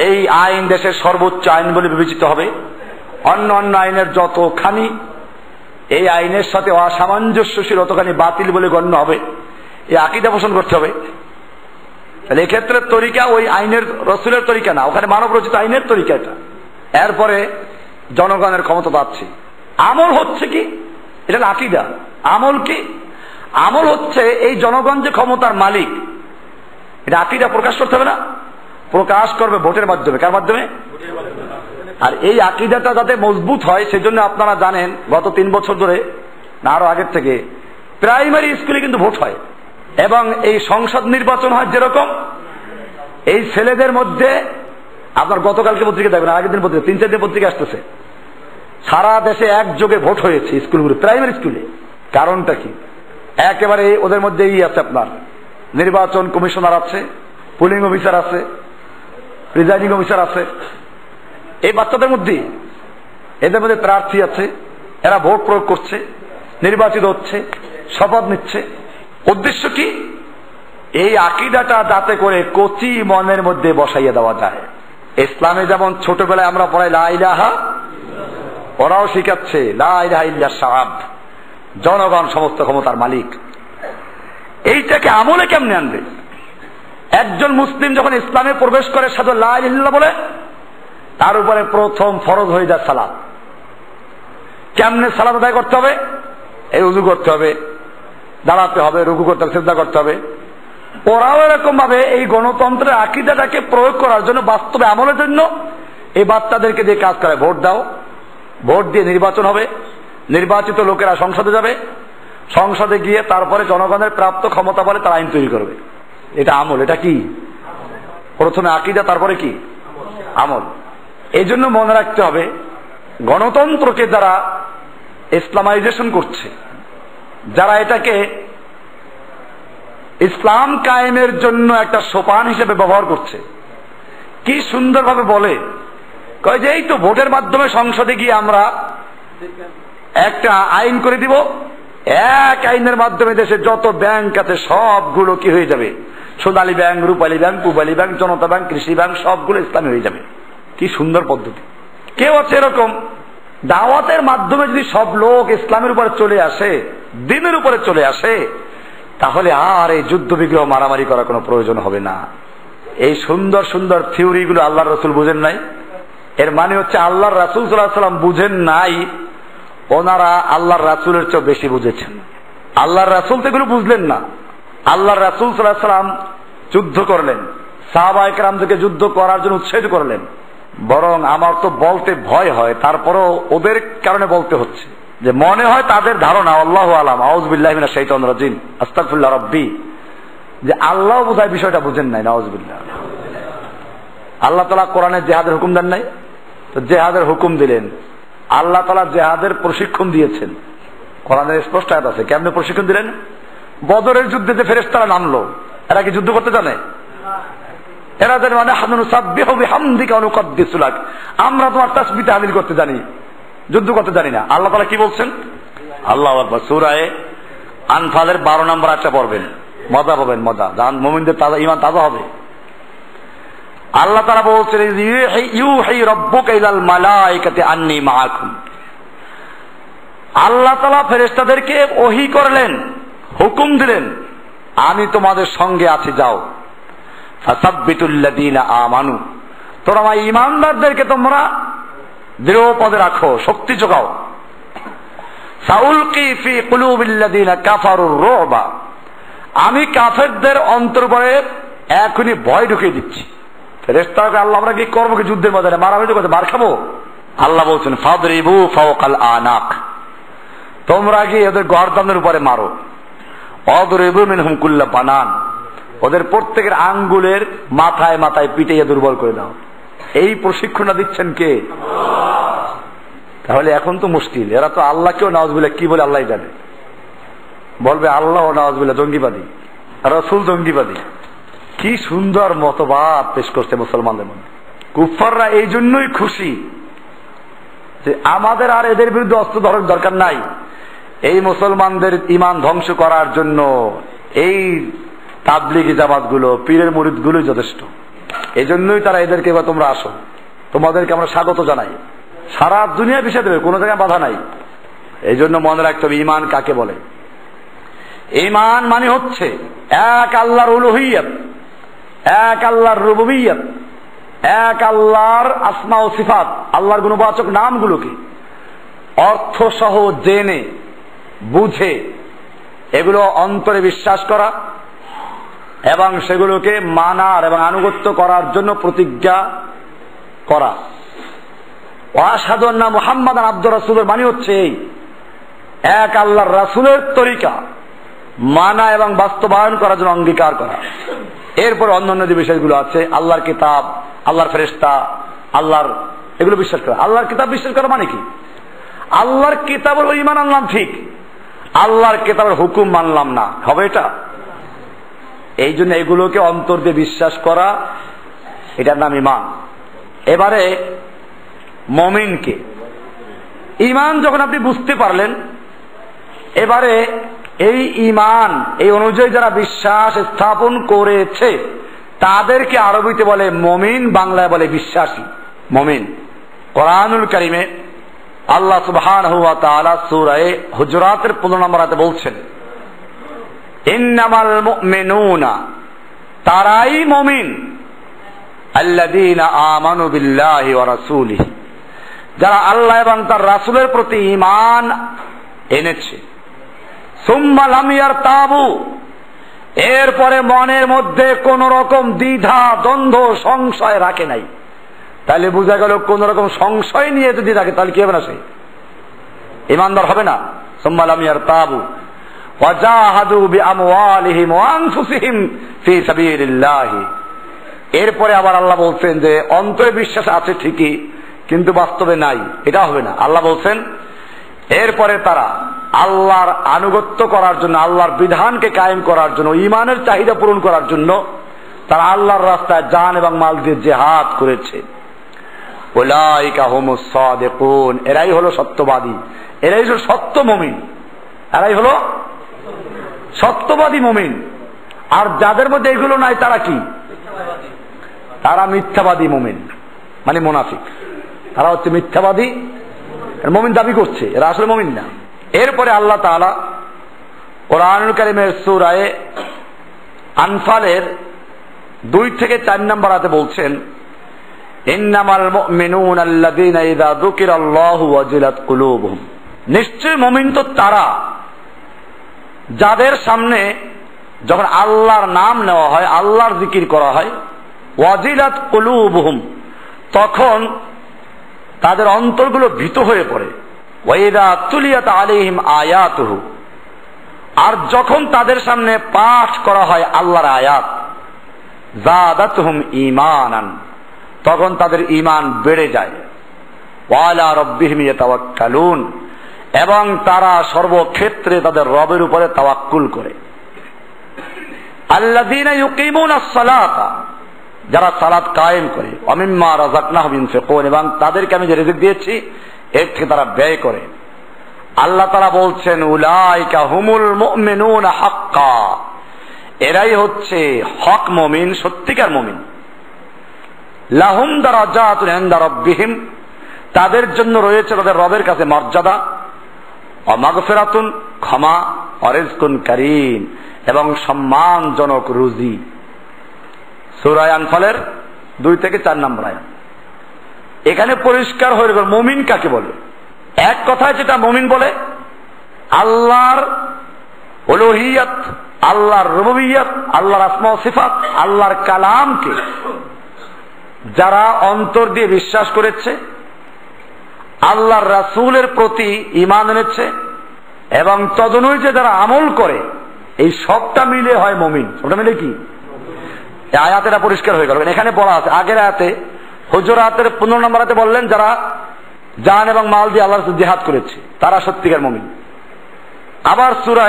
এই আইন দেশের সর্বোচ্চ আইন বলে বিবেচিত হবে, অন্য অন্য আইনের যতখানি এই আইনের সাথে অসামঞ্জস্যশীল অতখানি বাতিল বলে গণ্য হবে। এই আকীদা পোষণ করতে হবে। তাহলে এক্ষেত্রে তরিকা ওই আইনের রাসূলের তরিকা না, ওখানে মানব রচিত আইনের তরিকা এটা। এরপরে জনগণের ক্ষমতা পাচ্ছে। আমল হচ্ছে কি? এটা আকীদা। আমল কি? আমল হচ্ছে এই জনগণ যে ক্ষমতার মালিক, এটা আকীদা প্রকাশ করতে হবে না? প্রকাশ করবে ভোটের মাধ্যমে। কার মাধ্যমে? আর এই আকীদাটা যাতে মজবুত হয় সেজন্য আপনারা জানেন গত 3 বছর ধরে না আরো আগের থেকে প্রাইমারি স্কুলে কিন্তু ভোট হয়, এবং এই সংসদ নির্বাচন হয় যেরকম, এই ছেলেদের মধ্যে আপনার গতকালকে পত্রিকা দেখবেন, আগের দিন পত্রিকা, 3-4 দিন পত্রিকা আসতেছে, সারা দেশে একযোগে ভোট হয়েছে স্কুলগুলো, প্রাইমারি স্কুলে। কারণটা কি? একেবারে ওদের মধ্যে আছে আপনার নির্বাচন কমিশনার আছে, পুলিং অফিসার আছে, প্রিজাইডিং অফিসার আছে। এই বাচ্চাদের মধ্যে, এদের মধ্যে প্রার্থী আছে, এরা ভোট প্রয়োগ করছে, নির্বাচিত হচ্ছে, শপথ নিচ্ছে। উদ্দেশ্য কি? এই আকীদাটা যাতে করে কচি মনের মধ্যে বসাইয়া দেওয়া যায়। ইসলামে যেমন ছোটবেলায় আমরা পড়াই লা ইলাহা, ওরাও শিখাচ্ছে লা ইলাহা ইল্লাল্লাহ, জনগণ সমস্ত ক্ষমতার মালিক। এইটাকে আমলে কেমনে আনবে? একজন মুসলিম যখন ইসলামে প্রবেশ করে সাথে লা ইলাহা ইল্লাল্লাহ বলে, তার উপরে প্রথম ফরজ হয়ে যায় সালাত। কেমনে সালাত আদায় করতে হবে? এই উযু করতে হবে, দাঁড়াতে হবে, রুকু করতে হবে, সিজদা করতে হবে। ওরাও এরকম ভাবে এই গণতন্ত্রের আকীদাটাকে প্রয়োগ করার জন্য, বাস্তবে আমলের জন্য এই বাচ্চাদেরকে দিয়ে কাজ করে। ভোট দাও, ভোট দিয়ে নির্বাচন হবে, নির্বাচিত লোকেরা সংসদে যাবে, সংসদে গিয়ে তারপরে জনগণের প্রাপ্ত ক্ষমতা বলে তারা আইন তৈরি করবে। এটা আমল। এটা কি? প্রথমে আকীদা, তারপরে কি? আমল। এই জন্য মনে রাখতে হবে গণতন্ত্রকে যারা ইসলামাইজেশন করছে, যারা এটাকে ইসলাম কায়েমের জন্য একটা সোপান হিসেবে ব্যবহার করছে, কি সুন্দরভাবে বলে, কয় যে এই তো ভোটের মাধ্যমে সংসদে গিয়ে আমরা একটা আইন করে দিব, এক আইনের মাধ্যমে দেশে যত ব্যাংক আছে সবগুলো কি হয়ে যাবে? সোনালী ব্যাংক, রূপালী ব্যাংক, পূবালী ব্যাংক, জনতা ব্যাংক, কৃষি ব্যাংক সবগুলো ইসলামী হয়ে যাবে। কি সুন্দর পদ্ধতি। কেউ আছে এরকম, দাওয়াতের মাধ্যমে যদি সব লোক ইসলামের উপরে চলে আসে, দ্বীনের উপরে চলে আসে, তাহলে আর এই যুদ্ধ বিগ্রহ মারামারি করার কোনো প্রয়োজন হবে না। এই সুন্দর সুন্দর থিওরিগুলো আল্লাহর রাসূল বুঝেন নাই। এর মানে হচ্ছে আল্লাহর রাসূল সাল্লাল্লাহু আলাইহি ওয়াসাল্লাম বুঝেন নাই, ওনারা আল্লাহর রাসূলের চেয়ে বেশি বুঝেছেন। আল্লাহর রাসূল তো এগুলো বুঝলেন না। আল্লাহর রাসূল সাল্লাল্লাহু আলাইহি ওয়াসাল্লাম যুদ্ধ করলেন, সাহাবায়ে কেরামদেরকে যুদ্ধ করার জন্য উৎসাহিত করলেন। বরং আমার তো বলতে ভয় হয়, তারপরও ওদের কারণে বলতে হচ্ছে, যে মনে হয় তাদের ধারণা, আল্লাহু আলাম, আউযু বিল্লাহি মিনাশ শাইতানির রাজিম, আস্তাগফিরুল্লাহ রাব্বি, যে আল্লাহ বোধহয় বিষয়টা বুঝেন নাই। নাউযু বিল্লাহ। আল্লাহ তাআলা কোরআনে জিহাদের হুকুম দেন নাই, তো জিহাদের হুকুম দিলেন। আল্লাহ তাআলা জিহাদের প্রশিক্ষণ দিয়েছেন, কোরআনের স্পষ্ট আয়াত আছে। কেমনে প্রশিক্ষণ দিলেন? বদরের যুদ্ধে যে ফেরেশতারা নামলো, এরা কি যুদ্ধ করতে জানে? এরা জানে মানে হামনুসাব্বিহু বিহামদিকা ওয়া নুকদ্দিসু লাক, আমরা তোমার তাসবিহ তাহলিল করতে জানি, যুদ্ধ করতে জানি না। আল্লাহ তাআলা কি বলছেন? আল্লাহু আকবার। সূরা আনফালের 12 নম্বর আয়াতটা পড়বেন, মজা পাবেন, মজা। জান মুমিনদের তাজা ঈমান তাজা হবে। আল্লাহ তাআলা বলছেন, ইউহি রাব্বুকা ইলাল মালাইকাতি আন্নী মাআকুম। আল্লাহ তাআলা ফেরেশতাদেরকে ওহী করলেন, হুকুম দিলেন, আমি তোমাদের সঙ্গে আছি, যাও। ফাসাব্বিতুল্লাযীনা আমানু, তোমরা ঈমানদারদেরকে তোমরা দৃঢ় পদে রাখো, শক্তি যোগাও। সাউলকি ফি কুলুবিল্লাযীনা কাফারুর রুবা, আমি কাফেরদের অন্তরে এখনই ভয় ঢুকিয়ে দিচ্ছি। ফেরেশতাকে আল্লাহ আমরা কি করবো? কি যুদ্ধের ময়দানে মারামারি করতে, মার খাবো? আল্লাহ বলছেন, ফাদরিবু ফাওকাল আনাক, তোমরা কি এদের গর্দানের উপরে মারো। অদরিবু মিনহুম কুল্লা বানান, ওদের প্রত্যেকের আঙ্গুলের মাথায় মাথায় পিটাইয়া দুর্বল করে দাও। এই প্রশিক্ষণটা দিচ্ছেন কে? তাহলে এখন তো মুশকিল। এরা তো আল্লাহকেও নাউজুবিল্লাহ কি বলে আল্লাহ জানে, বলবে আল্লাহ নাউজুবিল্লাহ জঙ্গিবাদী, রাসূল জঙ্গিবাদী। কি সুন্দর মতবাদ পেশ করছে মুসলমানদের মধ্যে। কুফাররা এই জন্যই খুশি যে আমাদের আর এদের বিরুদ্ধে অস্ত্র ধরার দরকার নাই। এই মুসলমানদের ঈমান ধ্বংস করার জন্য এই তাবলিগি জামাতগুলো, পীরের মুরিদগুলো যথেষ্ট। এই জন্যই তারা এদেরকে, বা তোমরা আসো, তোমাদেরকে আমরা স্বাগত জানাই। সারা দুনিয়া বিষয় দেবে, কোনো জায়গায় বাধা নাই। এই জন্য মনে রাখতে হবে ঈমান কাকে বলে। ঈমান মানে হচ্ছে এক আল্লাহর উলুহিয়ত, এক আল্লাহর রুবুবিয়ত, এক আল্লাহর আসমা ও সিফাত, আল্লাহর গুণবাচক নামগুলোকে অর্থ সহ জেনে বুঝে এগুলো অন্তরে বিশ্বাস করা এবং সেগুলোকে মানার এবং আনুগত্য করার জন্য প্রতিজ্ঞা করা। ওয়াশহাদু আন্না মুহাম্মাদান আবদুর রাসূলের মানে হচ্ছে এই এক আল্লাহর রাসূলের তরিকা মানা এবং বাস্তবায়ন করার জন্য অঙ্গীকার করা। এরপর অন্যান্য যে বিষয়গুলো আছে, আল্লাহর কিতাব, আল্লাহর ফেরেশতা, আল্লাহর, এগুলো বিশ্বাস করা। আল্লাহর কিতাব বিশ্বাস করা মানে কি? আল্লাহর কিতাবের ঈমান আনলাম ঠিক, আল্লাহর কিতাবের হুকুম মানলাম না, হবে এটা? এই জন্য এগুলোকে অন্তর দিয়ে বিশ্বাস করা, এটার নাম ঈমান। এবারে মুমিনকে ঈমান যখন আপনি বুঝতে পারলেন, এবারে এই ঈমান এই অনুযায়ী যারা বিশ্বাস স্থাপন করেছে তাদেরকে আরবিতে বলে মুমিন, বাংলায় বলে বিশ্বাসী। মুমিন কোরআনুল কারীমে আল্লাহ সুবহানাহু ওয়া তাআলা সূরা হুজুরাতের 15 নম্বর আয়াতে বলছেন, ইন্নামাল মুমিনুনা, তারাই মুমিন, আল্লাযীনা আমানু বিল্লাহি ওয়া রাসূলিহি, যারা আল্লাহ এবং তার রাসূলের প্রতি ঈমান এনেছে। সুম্মা লাম ইয়ারতাবু, এরপরে মনের মধ্যে কোন রকম দ্বিধা দ্বন্দ্ব সংশয় রাখে নাই। তাহলে বোঝা গেল কোন রকম সংশয় নিয়ে যদি রাখে তাহলে কি হবে না? সে ঈমানদার হবে না। সুম্মা লাম ইয়ারতাবু ওয়া জাহাদু বিআমওয়ালিহিম ওয়া আনফুসিহিম ফি সাবিলিল্লাহ। এরপরে আবার আল্লাহ বলছেন যে অন্তরে বিশ্বাস আছে ঠিকই, কিন্তু বাস্তবে নাই, এটা হবে না। আল্লাহ বলছেন এরপরে তারা আল্লাহর আনুগত্য করার জন্য, আল্লাহর বিধানকে কায়েম করার জন্য, ঈমানের চাহিদা পূরণ করার জন্য তারা আল্লাহর রাস্তায় জান এবং মাল দিয়ে জিহাদ করেছে। উলাইকা হুমুস সাদিকুন, এরাই হলো সত্যবাদী, এরাই হলো সত্য মুমিন, এরাই হলো সত্যবাদী মুমিন। আর যাদের মধ্যে এগুলো নাই তারা কি? তারা মিথ্যাবাদী মুমিন। মানে মুনাফিক, তারা হচ্ছে মিথ্যাবাদী, মুমিন দাবি করছে, এরা আসলে মুমিন না। এরপরে আল্লাহ তাআলা কোরআনুল কারীমের সূরা আনফালের 2 থেকে 4 নম্বর আয়াতে বলছেন, ইন্নামাল মুমিনুনা আল্লাযীনা ইযা যুকিরাল্লাহু ওয়াজিলাত কুলুবুহুম, নিশ্চয় মুমিন তো তারা যাদের সামনে যখন আল্লাহর নাম নেওয়া হয়, আল্লাহর জিকির করা হয়, ওয়াজিলাত কুলুবুহুম, তখন তাদের অন্তরগুলো ভীত হয়ে পড়ে। ওয়াইদা তুলিয়াত আলাইহিম আয়াতুহু, আর যখন তাদের সামনে পাঠ করা হয় আল্লাহর আয়াত, যাদাতহুম ঈমানান, তখন তাদের ঈমান বেড়ে যায়। ওয়া আলা রাব্বিহিম ইয়াতাওয়াক্কালুন, এবং তারা সর্বক্ষেত্রে তাদের রবের উপরে তাওয়াক্কুল করে। আল্লাযীনা ইউকিমুনাস সালাতা, যারা সালাত কায়েম করে, ওয়া মিম্মা রাযাকনাহুম ইউনফিকুন, এবং তাদেরকে আমি যে রিজিক দিয়েছি এর থেকে তারা ব্যয় করে। আল্লাহ তাআলা বলছেন, উলাইকা হুমুল মুমিনুনা হাক্কা, এরাই হচ্ছে হক মুমিন, সত্যিকার মুমিন। লাহুম দারাজাতুন ইনদা রাব্বিহিম, তাদের জন্য রয়েছে তাদের রবের কাছে মর্যাদা, ওয়া মাগফিরাতুন, ক্ষমা, ওয়া রিজকুন কারীম, এবং সম্মানজনক রুজি। সূরা আনফালের 2 থেকে 4 নম্বর আয়াত। এখানে পরিষ্কার হয়ে গেল মুমিন কাকে বলে। এক কথায় যেটা মুমিন বলে, আল্লাহর উলুহিয়ত, আল্লাহর রুবুবিয়ত, আল্লাহর আসমা ও সিফাত, আল্লাহর কালামকে যারা অন্তর দিয়ে বিশ্বাস করেছে, আল্লাহর রাসূলের প্রতি ঈমান এনেছে, এবং তদনুযায়ী যারা আমল করে, এই সবটা মিলে হয় মুমিন। সবটা মিলে কি? এই আয়াতেরা পরিষ্কার হয়ে গেল। এখানে বলা আছে, আগের আয়াতে হুজুরাতের 15 নম্বর আয়াতে বললেন যারা জান এবং মাল দিয়ে আল্লাহর রাস্তায় জিহাদ করেছে তারা সত্যিকার মুমিন। আবার সূরা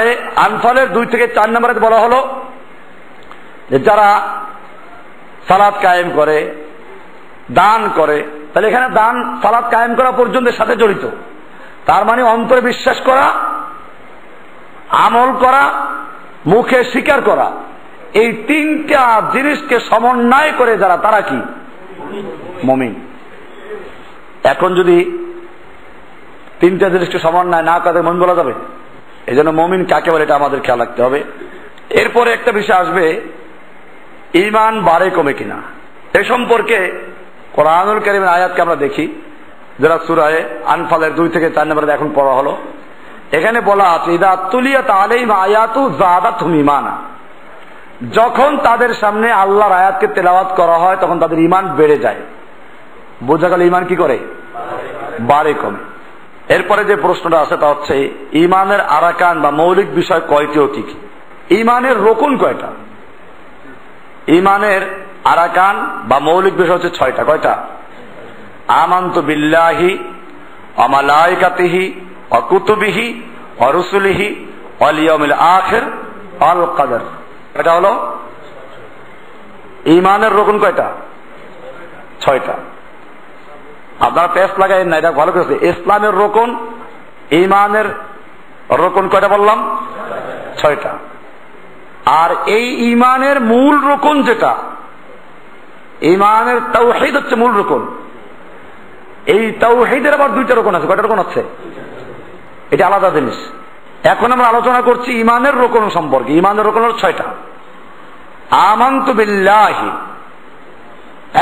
আনফালের 2 থেকে 4 নম্বর আয়াতে বলা হলো যে যারা সালাত কায়েম করে, দান করে। তাহলে এখানে দান সালাত কায়েম করা পর্যন্ত সাথে জড়িত। তার মানে অন্তরে বিশ্বাস করা, আমল করা, মুখে স্বীকার করা, এই 3টা জিনিসকে সমন্বয় করে যারা, তারা কি? মুমিন। এখন যদি 3টা জিনিসকে সমন্বয় না করে মুমিন বলা যাবে? এই জন্য মুমিন কাকে বলে এটা আমাদের খেয়াল রাখতে হবে। এরপরে একটা বিষয় আসবে, ঈমান বাড়ে কমে কিনা। এ সম্পর্কে কোরআনুল কারীমের আয়াতকে আমরা দেখি, যারা সূরা আনফালের 2 থেকে 4 নম্বরে এখন পড়া হলো। এখানে বলা আছে, ইদা তুলিয়াত আলাইহিম আয়াতু যাদাতহুম ঈমানা, যখন তাদের সামনে আল্লাহর আয়াতকে তেলাওয়াত করা হয় তখন তাদের ঈমান বেড়ে যায়। বোঝা গেল ঈমান কি করে? বাড়ে কমে। এরপরে যে প্রশ্নটা আছে তা হচ্ছে, ঈমানের আরাকান বা মৌলিক বিষয় কয়টি ও কি কি? ঈমানের রকুন কয়টা? ঈমানের আরাকান বা মৌলিক বিষয় হচ্ছে 6টা। কয়টা? আমানতু বিল্লাহি ওয়া মালাইকাতিহি ওয়া কুতুবিহি ওয়া রুসুলিহি ওয়াল ইয়াউমিল আখির ওয়াল কদর। এটা হলো ঈমানের রকুন। কয়টা? 6টা। আপনারা পেস্ট লাগাই না, এটা ভালো করেছে। ইসলামের রকুন, ঈমানের রকুন কয়টা বললাম? 6টা। আর এই ঈমানের মূল রকুন যেটা, ঈমানের তাওহীদ হচ্ছে মূল রকুন। এই তাওহীদের আবার 2টা রকুন আছে। কয়টা রকুন আছে? এটা আলাদা জিনিস। এখন আমরা আলোচনা করছি ঈমানের রকুন সম্পর্কে। ঈমানের রকুন হলো 6টা। আমানতু বিল্লাহি,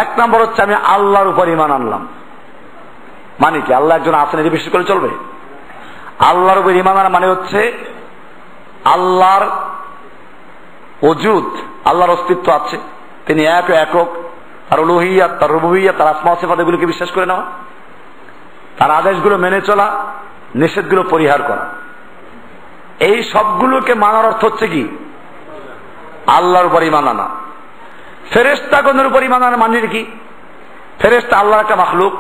1 নম্বর হচ্ছে আমি আল্লাহর উপর ঈমান আনলাম। মানে কি? আল্লাহ একজন আছেন, এটা বিশ্বাস করে চলবে? আল্লাহর উপর ঈমান আনা মানে হচ্ছে আল্লাহর ওজুদ, আল্লাহর অস্তিত্ব আছে, তিনি একক, তার উলুহিয়াত, তার রুবুবিয়ত, তার আসমা ওয়া সিফাত, এগুলোকে বিশ্বাস করে নেওয়া, তার আদেশগুলো মেনে চলা, নিষেধগুলো পরিহার করা। এই সবগুলোকে মানার অর্থ হচ্ছে কি? আল্লাহর উপর ঈমান আনা। ফেরেশতাগণের উপর ঈমান আনা মানে কি? ফেরেশতা আল্লাহর একটা মাখলুক,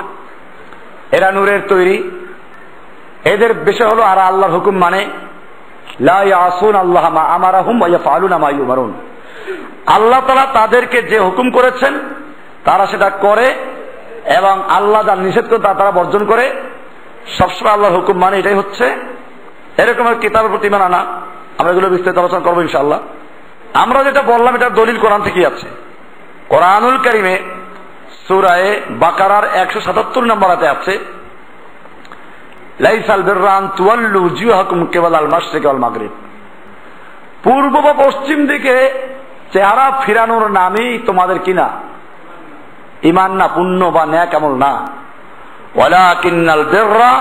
এরা নূরের তৈরি। এদের বিষয় হলো আর আল্লাহর হুকুম মানে, লা ইয়াসুন আল্লাহ মা আমারাহুম ওয়া ইয়াফআলুনা মা ইউমারুন। আল্লাহ তাআলা তাদেরকে যে হুকুম করেছেন তারা সেটা করে, এবং আল্লাহ যা নিষেধ করে তারা বর্জন করে। সবসময় আল্লাহর হুকুম মানে, এটাই হচ্ছে এরকম কিতাবের প্রতি ঈমান আনা। আমরা এগুলো বিস্তারিত আলোচনা করবো ইনশাআল্লাহ। আমরা যেটা বললাম এটার দলিল কোরআন থেকেই আছে। কোরআনুল কারীমে সূরা বাকারার 177 নম্বর আয়াতে আছে, লাইসাল বিররা আন তুওয়াল্লু ওয়ুজুহাকুম কিবালাল মাশরিক ওয়াল মাগরিব। পূর্ব বা পশ্চিম দিকে চেহারা ফিরানোর নামই তোমাদের কিনা ঈমান না, পুণ্য বা নেক আমল না। ওয়ালাকিন্নাল বিররা,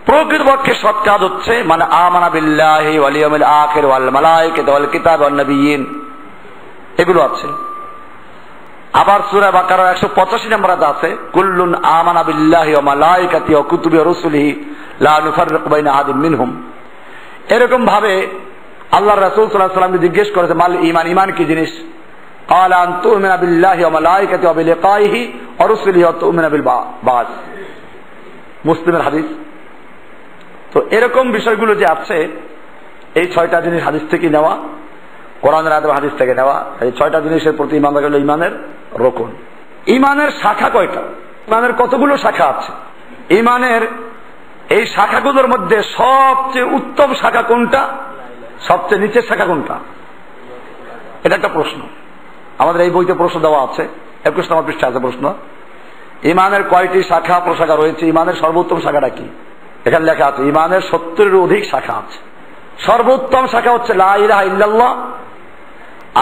প্রকৃতপক্ষে সৎ কাজ হচ্ছে মানে আমানা বিল্লাহি ওয়াল ইয়াউমিল আখির ওয়াল মালায়েকাতি ওয়াল কিতাব ওয়ান নাবিয়্যিন, এগুলো আছে। আবার সূরা বাকারার 185 নম্বর আয়াতে আছে, কুল্লুন আমানা বিল্লাহি ওয়া মালায়েকাতিহি ওয়া কুতুবিহি ওয়া রুসুলিহি লা নুফাররিকু বাইনা আহাদিন মিনহুম। এরকম ভাবে আল্লাহর রাসূল সাল্লাল্লাহু আলাইহি ওয়াসাল্লাম জিজ্ঞেস করেছে, মাল ঈমান, ঈমান কি জিনিস? ক্বালা আন তু'মিনা বিল্লাহি ওয়া মালায়েকাতিহি ওয়া বিলিকাইহি ওয়া রুসুলিহি ওয়া তু'মিনা বিল বা'স। মুসলিমের হাদিস। তো এরকম বিষয়গুলো যে আছে, এই 6টা জিনিস হাদিস থেকে নেওয়া, কোরআনের আয়াত হাদিস থেকে নেওয়া। এই 6টা জিনিসের প্রতি ঈমান রাখা হলো ঈমানের রকন। ঈমানের শাখা কয়টা? ঈমানের কতগুলো শাখা আছে? ঈমানের এই শাখাগুলোর মধ্যে সবচেয়ে উত্তম শাখা কোনটা, সবচেয়ে নিচের শাখা কোনটা? এটা একটা প্রশ্ন। আমাদের এই বইতে প্রশ্ন দেওয়া আছে, 21 নম্বর পৃষ্ঠা আছে প্রশ্ন। ঈমানের কয়টি শাখা প্রশাখা রয়েছে? ঈমানের সর্বোত্তম শাখাটা কি? এখানে লেখা আছে ঈমানের 70-এর অধিক শাখা আছে। সর্বোত্তম শাখা হচ্ছে লা ইলাহা ইল্লাল্লাহ,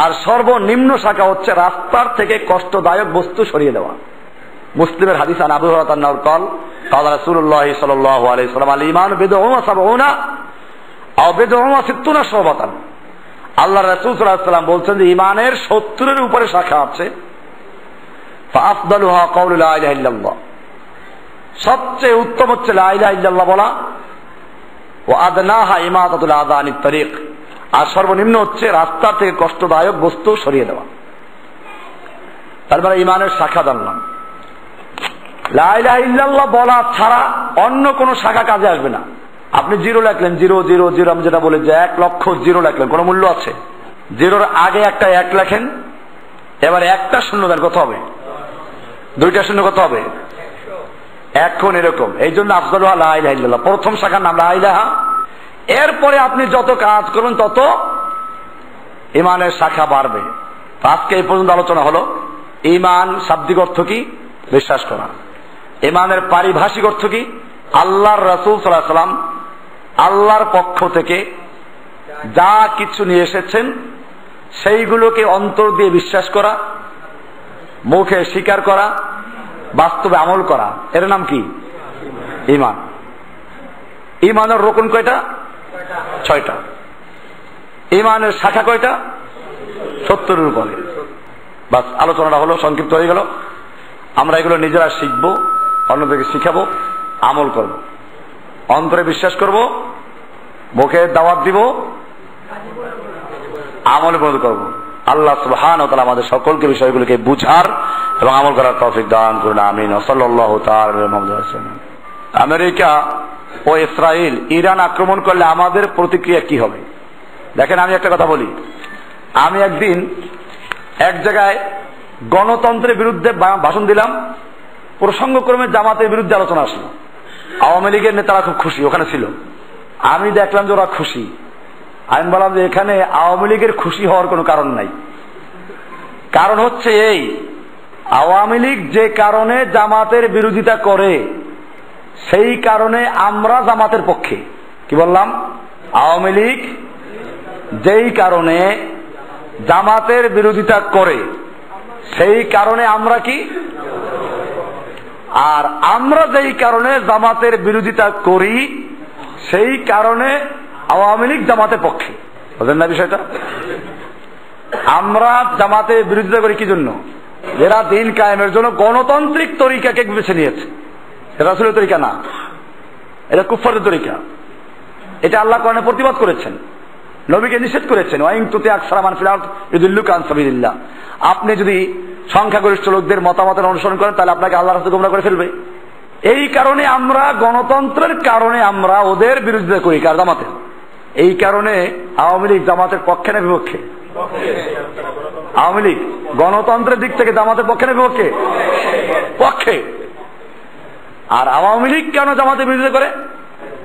আর সর্বনিম্ন শাখা হচ্ছে রাস্তার থেকে কষ্টদায়ক বস্তু সরিয়ে দেওয়া। মুসলিমের হাদিস আন আবু হুরায়রা আন্নাহু ক্বাল ক্বালা রাসূলুল্লাহ সাল্লাল্লাহু আলাইহি ওয়াসাল্লাম আল ঈমান বিদ'উন ওয়া সাবউনা আও বিদ'উন ওয়া সিত্তুনা শুবাতান। আল্লাহ রাসূল সাল্লাল্লাহু আলাইহি ওয়াসাল্লাম বলছেন যে ঈমানের 70-এর উপরে শাখা আছে। ফাআফদালুহা কাউলু লা ইলাহা ইল্লাল্লাহ, সবচেয়ে উত্তম হচ্ছে লা ইলাহা ইল্লাল্লাহ বলা। ওয়া আদনাহা ইমাতাতুল আযা আনিত তারিক, আর সর্বনিম্ন হচ্ছে রাস্তা থেকে কষ্টদায়ক বস্তু সরিয়ে দেওয়া। তারপরে ঈমানের শাখা জানলাম। লা ইলাহা ইল্লাল্লাহ বলা ছাড়া অন্য কোন শাখা কাজে আসবে না। আপনি 0 লিখলেন, 0 0 0, আমি যেটা বলে যে 1 লক্ষ 0 লিখলেন, কোন মূল্য আছে? 0-র আগে একটা 1 লেখেন, এবার একটা শূন্য দেন, কত হবে? 2টা শূন্য, কত হবে? এখন এরকম। এই জন্য আফজালুহা লা ইলাহা ইল্লাল্লাহ, প্রথম শাখার নাম লা ইলাহা। এরপরে আপনি যত কাজ করবেন তত ঈমানের শাখা বাড়বে। আজকে এই পর্যন্ত আলোচনা হলো ঈমান শাব্দিক অর্থ কি? বিশ্বাস করা। ঈমানের পারিভাষিক অর্থ কি? আল্লাহর রাসূল সাল্লাল্লাহু আলাইহি ওয়াসাল্লাম আল্লাহর পক্ষ থেকে যা কিছু নিয়ে এসেছেন সেইগুলোকে অন্তর দিয়ে বিশ্বাস করা, মুখে স্বীকার করা, বাস্তবে আমল করা, এর নাম কি? ঈমান। ঈমানের রকন কয়টা? 6টা। ঈমানের শাখা কয়টা? 70-এর উপরে। বাস, আলোচনাটা হলো, সংক্ষিপ্ত হয়ে গেল। আমরা এগুলো নিজেরা শিখবো, অন্যদেরকে শিখাবো, আমল করব, অন্তরে বিশ্বাস করব, মুখে দাওয়াত দিব, আমলে পরিণত করব। আল্লাহ সুবহানাহু ওয়া তাআলা আমাদের সকলকে বিষয়গুলোকে বুঝার এবং আমল করার তৌফিক দান করুন, আমিন। সাল্লাল্লাহু তাআলা আলা মুহাম্মাদ সাল্লাল্লাহু। আমেরিকা ও ইসরায়েল ইরান আক্রমণ করলে আমাদের প্রতিক্রিয়া কি হবে? দেখেন, আমি একটা কথা বলি। আমি একদিন এক জায়গায় গণতন্ত্রের বিরুদ্ধে ভাষণ দিলাম, প্রসঙ্গক্রমে জামাতের বিরুদ্ধে আলোচনা আসলো। আওয়ামী লীগের নেতারা খুব খুশি, ওখানে ছিল। আমি দেখলাম যে ওরা খুশি। আমি বললাম যে এখানে আওয়ামী লীগের খুশি হওয়ার কোনো কারণ নাই। কারণ হচ্ছে এই, আওয়ামী লীগ যে কারণে জামাতের বিরোধিতা করে সেই কারণে আমরা জামাতের পক্ষে। কি বললাম? আওয়ামী লীগ যেই কারণে জামাতের বিরোধিতা করে সেই কারণে আমরা কি, আর আমরা যেই কারণে জামাতের বিরোধিতা করি সেই কারণে আওয়ামী লীগ জামাতের পক্ষে। বুঝলেন না বিষয়টা? আমরা জামাতের বিরোধিতা করি কি জন্য? এরা দিন কায়েমের জন্য গণতান্ত্রিক তরিকাকে বেছে নিয়েছে। এটা আসলে তরিকা না, এটা কুফরের তরিকা। এটা আল্লাহ কোরআনে প্রতিবাদ করেছেন, নবীকে নিষেধ করেছেন। ওয়াইন তুতি আকসারা মান ফিল আরদ ইউদিল্লুকা আন সাবিলিল্লাহ। আপনি যদি সংখ্যাগরিষ্ঠ লোকদের মতামতের অনুসরণ করেন তাহলে আপনাকে আল্লাহর রাস্তায় গোমরাহ করে ফেলবে। এই কারণে আমরা গণতন্ত্রের কারণে আমরা ওদের বিরোধিতা করি, কার? জামাতের। এই কারণে আওয়ামী লীগ জামাতের পক্ষে না বিপক্ষে? আওয়ামী লীগ গণতন্ত্রের দিক থেকে জামাতের পক্ষে না বিপক্ষে? পক্ষে। আর আওয়ামী লীগ কেন জামাতের বিরোধিতা করে?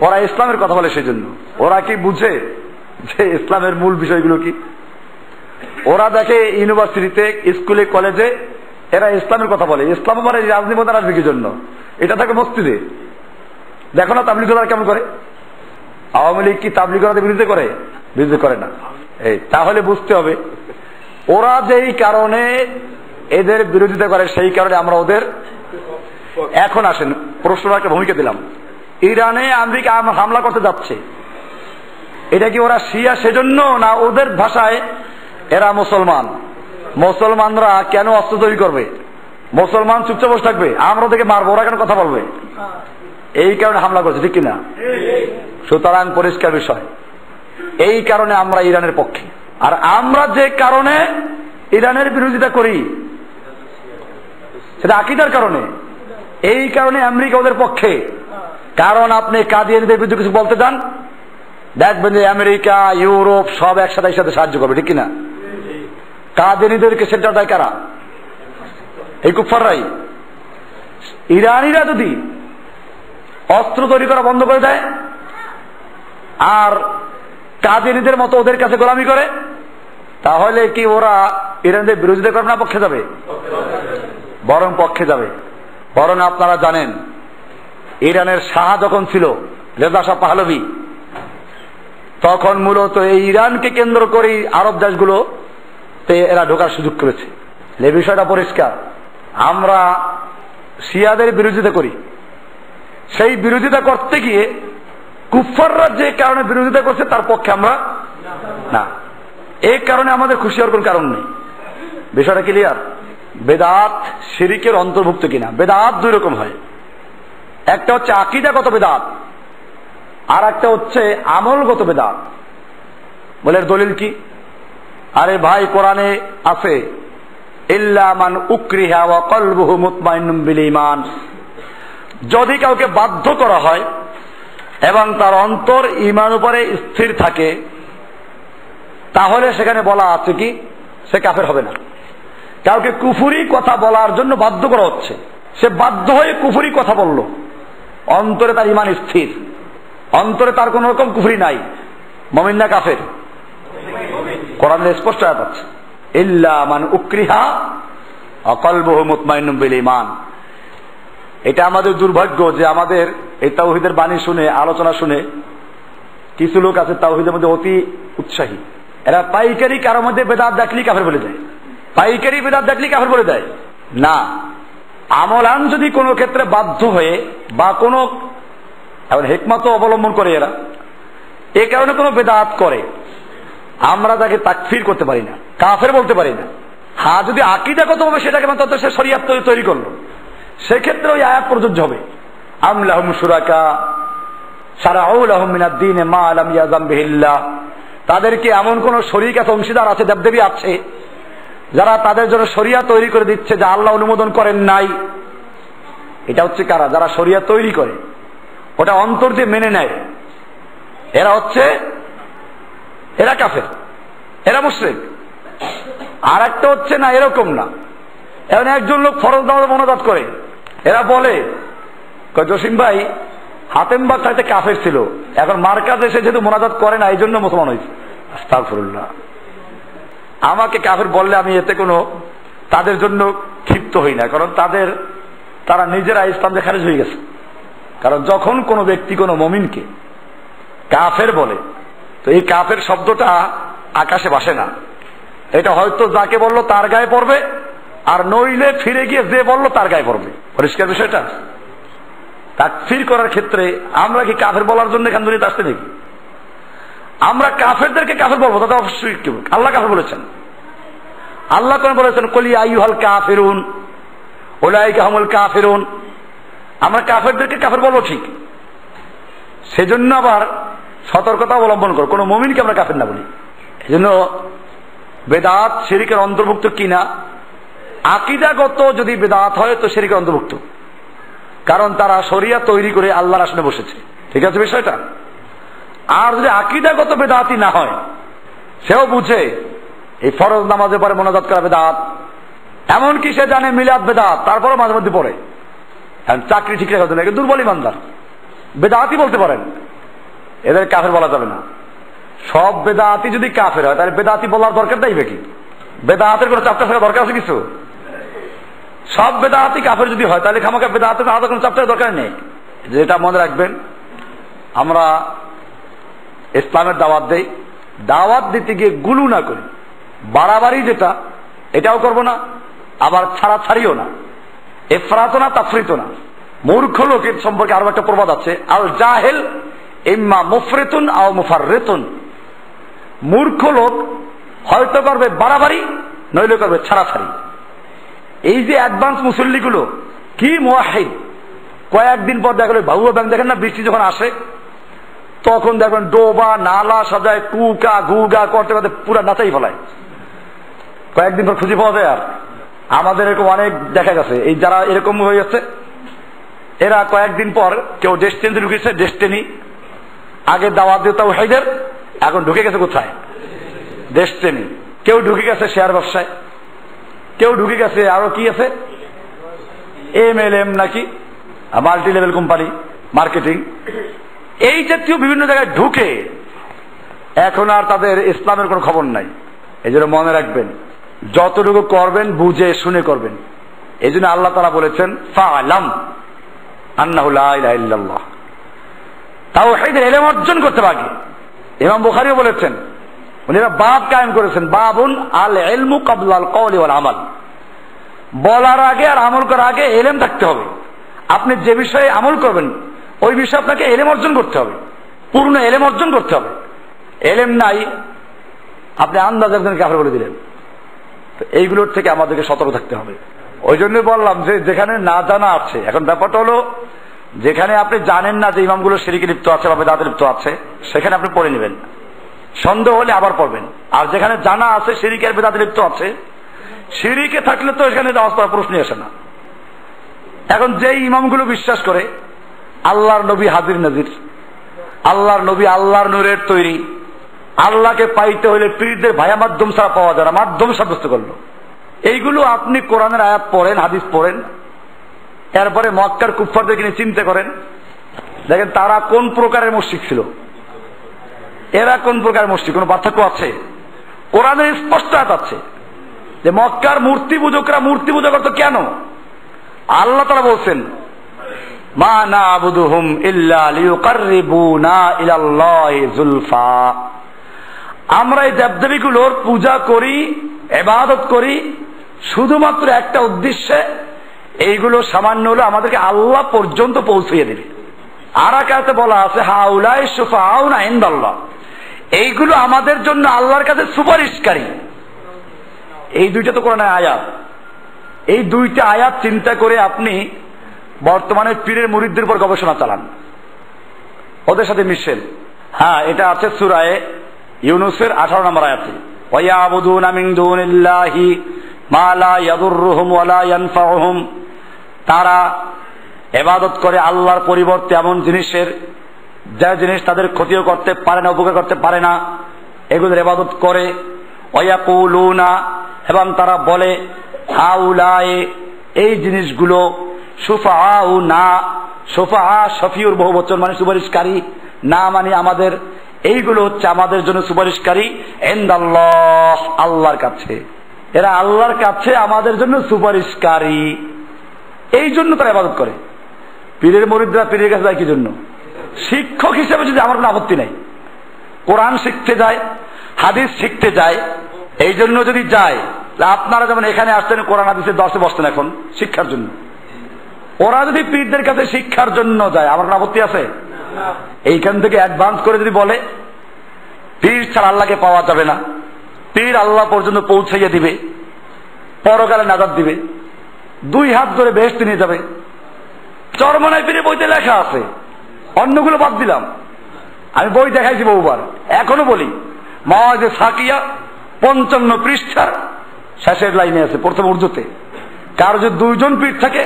ওরা ইসলামের কথা বলে, সেই জন্য। ওরা কি বুঝে যে ইসলামের মূল বিষয়গুলো কি? ওরা দেখে ইউনিভার্সিটিতে, স্কুলে, কলেজে এরা ইসলামের কথা বলে, ইসলাম মানে রাজনীতি মধ্যে আসবে কি জন্য? এটা থাকে মসজিদে। দেখো না তাবলীগরা কেমন করে। আওয়ামী লীগ কি তাবলীগদের বিরুদ্ধে করে? বিরুদ্ধে করে না। এই তাহলে বুঝতে হবে ওরা যেই কারণে এদের বিরোধিতা করে সেই কারণে আমরা ওদের। এখন আসেন প্রশ্ন একটা ভূমিকা দিলাম, ইরানে আমেরিকা হামলা করতে যাচ্ছে, এটা কি ওরা শিয়া সেজন্য, না ওদের ভাষায় এরা মুসলমান? মুসলমানরা কেন অস্ত্র তৈরি করবে? মুসলমান চুপচাপ বসে থাকবে? আমরা ওদেরকে মারবো, ওরা কেন কথা বলবে? এই কারণে হামলা করছে, ঠিক কিনা? সুতরাং পরিষ্কার বিষয়, এই কারণে আমরা ইরানের পক্ষে। আর আমরা যে কারণে ইরানের বিরোধিতা করি সেটা আকীদার কারণে। এই কারণে আমেরিকা ওদের পক্ষে। কারণ আপনি কাদিয়ানীদের বিরুদ্ধে কিছু বলতে যান, দেখবেন যে আমেরিকা ইউরোপ সব একসাথে সাহায্য করবে, ঠিক কিনা? কাদিয়ানীদেরকে সেন্টার দেয় কারা? এই কুফাররাই। ইরানিরা যদি অস্ত্র তৈরি করা বন্ধ করে দেয় আর কাদিয়ানীদের মতো ওদের কাছে গোলামি করে, তাহলে কি ওরা ইরানদের বিরোধিতা করবে না পক্ষে যাবে? বরং পক্ষে যাবে। বরং আপনারা জানেন ইরানের শাহ যখন ছিল রেজা শাহ পাহলভি, তখন মূলত এই ইরানকে কেন্দ্র করেই আরব দেশগুলো এরা ঢোকার সুযোগ করেছে। এই বিষয়টা পরিষ্কার। আমরা শিয়াদের বিরোধিতা করি, সেই বিরোধিতা করতে গিয়ে কুফাররা যে কারণে বিরোধিতা করছে তার পক্ষে আমরা না। এই কারণে আমাদের খুশি হওয়ার কোন কারণ নেই। বিষয়টা ক্লিয়ার? বেদাত শিরিকের অন্তর্ভুক্ত কিনা? বেদাত দুই রকম হয়, একটা হচ্ছে আকীদাগত বেদাত, আর একটা হচ্ছে আমলগত বেদাত। বলে দলিল কি? আরে ভাই কোরআনে আছে ইল্লা মান উকরিহা ওয়া কলবুহু মুতমাইন্নুম বিল ঈমান। যদি কাউকে বাধ্য করা হয় এবং তার অন্তর ঈমান উপরে স্থির থাকে, তাহলে সেখানে বলা আছে কি সে কাফের হবে না। কাউকে কুফরি কথা বলার জন্য বাধ্য করা হচ্ছে, সে বাধ্য হয়ে কুফরি কথা বলল, অন্তরে তার ঈমান স্থির, অন্তরে তার কোন রকম কুফরি নাই, মুমিন না কাফের? কোরআনে স্পষ্ট আয়াত আছে ইল্লা মান উকরিহা ওয়া কলবুহু মুতমাইন্নুম বিল ঈমান। এটা আমাদের দুর্ভাগ্য যে আমাদের এই তাওহীদের বাণী শুনে, আলোচনা শুনে কিছু লোক আছে তাওহীদের মধ্যে অতি উৎসাহী। এরা পাইকারি কারোর মধ্যে বেদাত দেখলেই কাফের বলে দেয়, পাইকারি বেদাত দেখলেই কাফের বলে দেয় না। আমলান যদি কোনো ক্ষেত্রে বাধ্য হয়ে বা কোনো হিকমত অবলম্বন করে এরা এই কারণে কোনো বেদাত করে, আমরা তাকে তাকফির করতে পারি না, কাফের বলতে পারি না। হ্যাঁ, যদি আকীদাগত হবে সেটাকে মাত্র সে শরীয়ত তৈরি করলো, সেক্ষেত্রে ওই আয়াত প্রযোজ্য হবে আম লাহুম শুরাকা শারাউ লাহুম মিনাদ দীন মা লাম ইয়াযাম বিহিল্লাহ। তাদের কি এমন কোন শরীক আছে, অংশীদার আছে, দেবদেবী আছে যারা তাদের জন্য শরিয়াত তৈরি করে দিচ্ছে যা আল্লাহ অনুমোদন করেন নাই? এটা হচ্ছে কারা? যারা শরিয়াত তৈরি করে, ওটা অন্তর দিয়ে মেনে নেয়, এরা হচ্ছে এরা কাফের, এরা মুশরিক। আর একটা হচ্ছে না, এরকম না। এখন একজন লোক ফরজ নামাজ মোনাজাত করে, এরা বলে জসিম ভাই হাতেম বাগ চাইতে কাফের ছিল, এখন মার্কাজ এসে যেহেতু মোনাজাত করে না এই জন্য মুসলমান হয়েছে। আস্তাগফিরুল্লাহ। আমাকে কাফের বললে আমি এতে কোনো তাদের জন্য ক্ষিপ্ত হই না, কারণ তারা নিজেরা ইসলাম থেকে খারিজ হয়ে গেছে। কারণ যখন কোনো ব্যক্তি কোনো মুমিনকে কাফের বলে, তো এই কাফের শব্দটা আকাশে ভাসে না, এটা হয়তো যাকে বললো তার গায়ে পড়বে, আর নইলে ফিরে গিয়ে যে বললো তার গায়ে পড়বে। পরিষ্কার বিষয়টা? তাকফির করার ক্ষেত্রে আমরা কি কাফের বলার জন্য এখান থেকে আসতে নাকি? আমরা কাফেরদেরকে কাফের বলবো, তাতে অবশ্যই আল্লাহ কাফের বলেছেন। আল্লাহ কোন বলেছেন কুল ইয়া আইয়ুহাল কাফিরুন উলাইকা হুমুল কাফিরুন। আমরা কাফেরদেরকে কাফের বলবো ঠিক, সেজন্য আবার সতর্কতা অবলম্বন করো, কোনো মুমিনকে আমরা কাফের না বলি। এজন্য বেদাত শিরকের অন্তর্ভুক্ত কিনা, আকীদাগত যদি বেদাত হয় তো শিরকের অন্তর্ভুক্ত, কারণ তারা শরিয়ত তৈরি করে আল্লাহর আসনে বসেছে। ঠিক আছে বিষয়টা? আর যদি আকীদাগত বেদাতই না হয়, সেও বুঝে এই ফরজ নামাজের পরে মোনাজাত করা বেদাত, এমনকি সে জানে মিলাদ বেদাত, তারপরে মাঝে মধ্যে পড়ে, চাকরি ঠিক রাখা লাগে, দুর্বল ইমানদার, বেদাতই বলতে পারেন, এদের কাফের বলা যাবে না। সব বেদাতি যদি কাফের হয় তাহলে বেদাতি বলার দরকার নাই কি? বেদাতের কোনো চাপটা থাকা দরকার আছে কিছু? সব বেদাতি কাফের যদি হয় তাহলে খামাখা বেদাতে আলাদা কোনো চাপটার দরকার নেই। যেটা মনে রাখবেন, আমরা ইসলামের দাওয়াত দেই, দাওয়াত দিতে গিয়ে গুলু না করি, বাড়াবাড়ি যেটা এটাও করব না, আবার ছাড়াছাড়িও না, এফরাত না তাফরিত না। মূর্খ লোকের সম্পর্কে আরো একটা প্রবাদ আছে, আল জাহেল ইম্মা মুফরিতুন আও মুফাররিতুন। মূর্খ লোক হয়তো করবে বাড়াবাড়ি, নইলে করবে ছাড়াছাড়ি। এই যে অ্যাডভান্স মুসল্লিগুলো কি মুয়াহিদ, কয়েকদিন পর দেখলো বাবুয়া ব্যাংক দেখেন না, বৃষ্টি যখন আসে তখন দেখবেন ডোবা নালা সাজায় কুকা গুগা করতে করতে পুরা নাচাই ফেলায়, কয়েকদিন পর খুঁজে পাওয়া যায়। আর আমাদের এরকম অনেক দেখা গেছে, এই যারা এরকম হয়ে গেছে এরা কয়েকদিন পর কেউ ডেস্টিনি ঢুকেছে, ডেস্টিনি আগে দাওয়াত দিয়ে তাওহীদের, এখন ঢুকে গেছে কোথায়? ডেস্টিনি। কেউ ঢুকে গেছে শেয়ার ব্যবসায়, কেউ ঢুকে গেছে আরো কি আছে MLM নাকি মাল্টি লেভেল কোম্পানি মার্কেটিং, এই জাতীয় বিভিন্ন জায়গায় ঢুকে এখন আর তাদের ইসলামের কোনো খবর নাই। এই জন্য মনে রাখবেন, যতটুকু করবেন বুঝে শুনে করবেন। এই জন্য আল্লাহ তাআলা বলেছেন ফা'লাম আন্নাহু লা ইলাহা ইল্লাল্লাহ, তাওহীদের ইলম অর্জন করতে হবে। ইমাম বুখারীও বলেছেন, উনিরা বাব কায়েম করেছেন, বাবুন আল ইলমু ক্বাবলাল কওলি ওয়াল আমাল, বলার আগে আর আমল করার আগে ইলম থাকতে হবে। আপনি যে বিষয়ে আমল করবেন ওই বিষয়ে আপনাকে ইলম অর্জন করতে হবে, পূর্ণ ইলম অর্জন করতে হবে। ইলম নাই, আপনি আন্দাজ একজন কাফের বলে দিলেন। তো এইগুলোর থেকে আমাদেরকে সতর্ক থাকতে হবে। ওই জন্য বললাম যে যেখানে না জানা আছে, এখন ব্যাপারটা হলো যেখানে আপনি জানেন না যে ইমামগুলো শিরকে লিপ্ত আছে বা বেদাতে লিপ্ত আছে, সেখানে আপনি পড়ে নেবেন, সন্দেহ হলে আবার পড়বেন। আর যেখানে জানা আছে শিরকে আর বেদাতে লিপ্ত আছে, শিরকে থাকলে তো এখানে নামাজ পড়ার প্রশ্নই আসে না। এখন যেই ইমামগুলো বিশ্বাস করে আল্লাহর নবী হাজির নাজির, আল্লাহর নবী আল্লাহর নূরের তৈরি, আল্লাহকে পাইতে হলে পীরদের ভায়া মাধ্যম ছাড়া পাওয়া যায় না, মাধ্যম সাব্যস্ত করলো। এইগুলো আপনি কোরআনের আয়াত পড়েন, হাদিস পড়েন, এরপরে মক্কার কুফফারদেরকে নিয়ে চিন্তা করেন, দেখেন তারা কোন প্রকারের মুশরিক ছিল, এরা কোন প্রকারের মুশরিক, কোন পার্থক্য আছে? কোরআনের স্পষ্ট আয়াত আছে যে মক্কার মূর্তি পূজকরা মূর্তি পূজা করতো কেন? আল্লাহ তাআলা বলছেন মা না'বুদুহুম ইল্লা লিয়ুকাররিবুনা ইলাল্লাহি যুলফা, আমরা এই দেবদেবীগুলোর পূজা করি, ইবাদত করি শুধুমাত্র একটা উদ্দেশ্যে, এইগুলো সামান্য হলে আমাদেরকে আল্লাহ পর্যন্ত পৌঁছিয়ে দেবে। আর আয়াতে বলা আছে হাউলাই শুফাউনা ইনদাল্লাহ, এইগুলো আমাদের জন্য আল্লাহর কাছে সুপারিশকারী। এই দুইটা তো কোরআনের আয়াত, এই দুইটা আয়াত চিন্তা করে আপনি বর্তমানে পীরের মুরিদদের উপর গবেষণা চালান, ওদের সাথে মিশেন। হ্যাঁ, এটা আছে সূরা ইউনূসের 18 নম্বর আয়াতে, ওয়ায়াবুদুনা মিন দুনিল্লাহি মা লা ইয়াদুররুহুম ওয়া লা ইয়ানফাউহুম, তারা ইবাদত করে আল্লাহর পরিবর্তে এমন জিনিসের যা জিনিস তাদের ক্ষতিও করতে পারে না, উপকার করতে পারে না, এগুলোর ইবাদত করে। ওয়ায়াকুলুনা, এবং তারা বলে হাউলায়ে, এই জিনিসগুলো শুফাআউনা, শুফাআ শফিউর বহুবচন মানে সুপারিশকারী, না মানে আমাদের, এইগুলো হচ্ছে আমাদের জন্য সুপারিশকারী ইনদাল্লাহ, আল্লাহর কাছে। এরা আল্লাহর কাছে আমাদের জন্য সুপারিশকারী, এই জন্য তারা ইবাদত করে। পীরের মুরিদরা পীরের কাছে যায় কি জন্য? শিক্ষক হিসেবে যদি আমার কোনো আপত্তি নাই, কোরআন শিখতে যায়, হাদিস শিখতে যায়, এই জন্য যদি যায়, আপনারা যেমন এখানে আসতেন কোরআন হাদিসের দর্শে বসতেন, এখন শিক্ষার জন্য। ওরা যদি পীরদের কাছে শিক্ষার জন্য যায়, আমার কোনো আপত্তি আছে? এইখান থেকে অ্যাডভান্স করে যদি বলে পীর ছাড়া আল্লাহকে পাওয়া যাবে না, পীর আল্লাহ পর্যন্ত পৌঁছাইয়া দিবে, পরকালে নাজাত দিবে, 2 হাত ধরে বেহেশতে নিয়ে যাবে, চরমনাই পীরের বইতে লেখা আছে, অন্যগুলো বাদ দিলাম, আমি বই দেখাইছি বহুবার, এখনো বলি, মাওয়াজে সাকিয়া 55 পৃষ্ঠার শেষের লাইনে আছে, প্রথম উর্দুতে, কার যদি 2 জন পীর থাকে,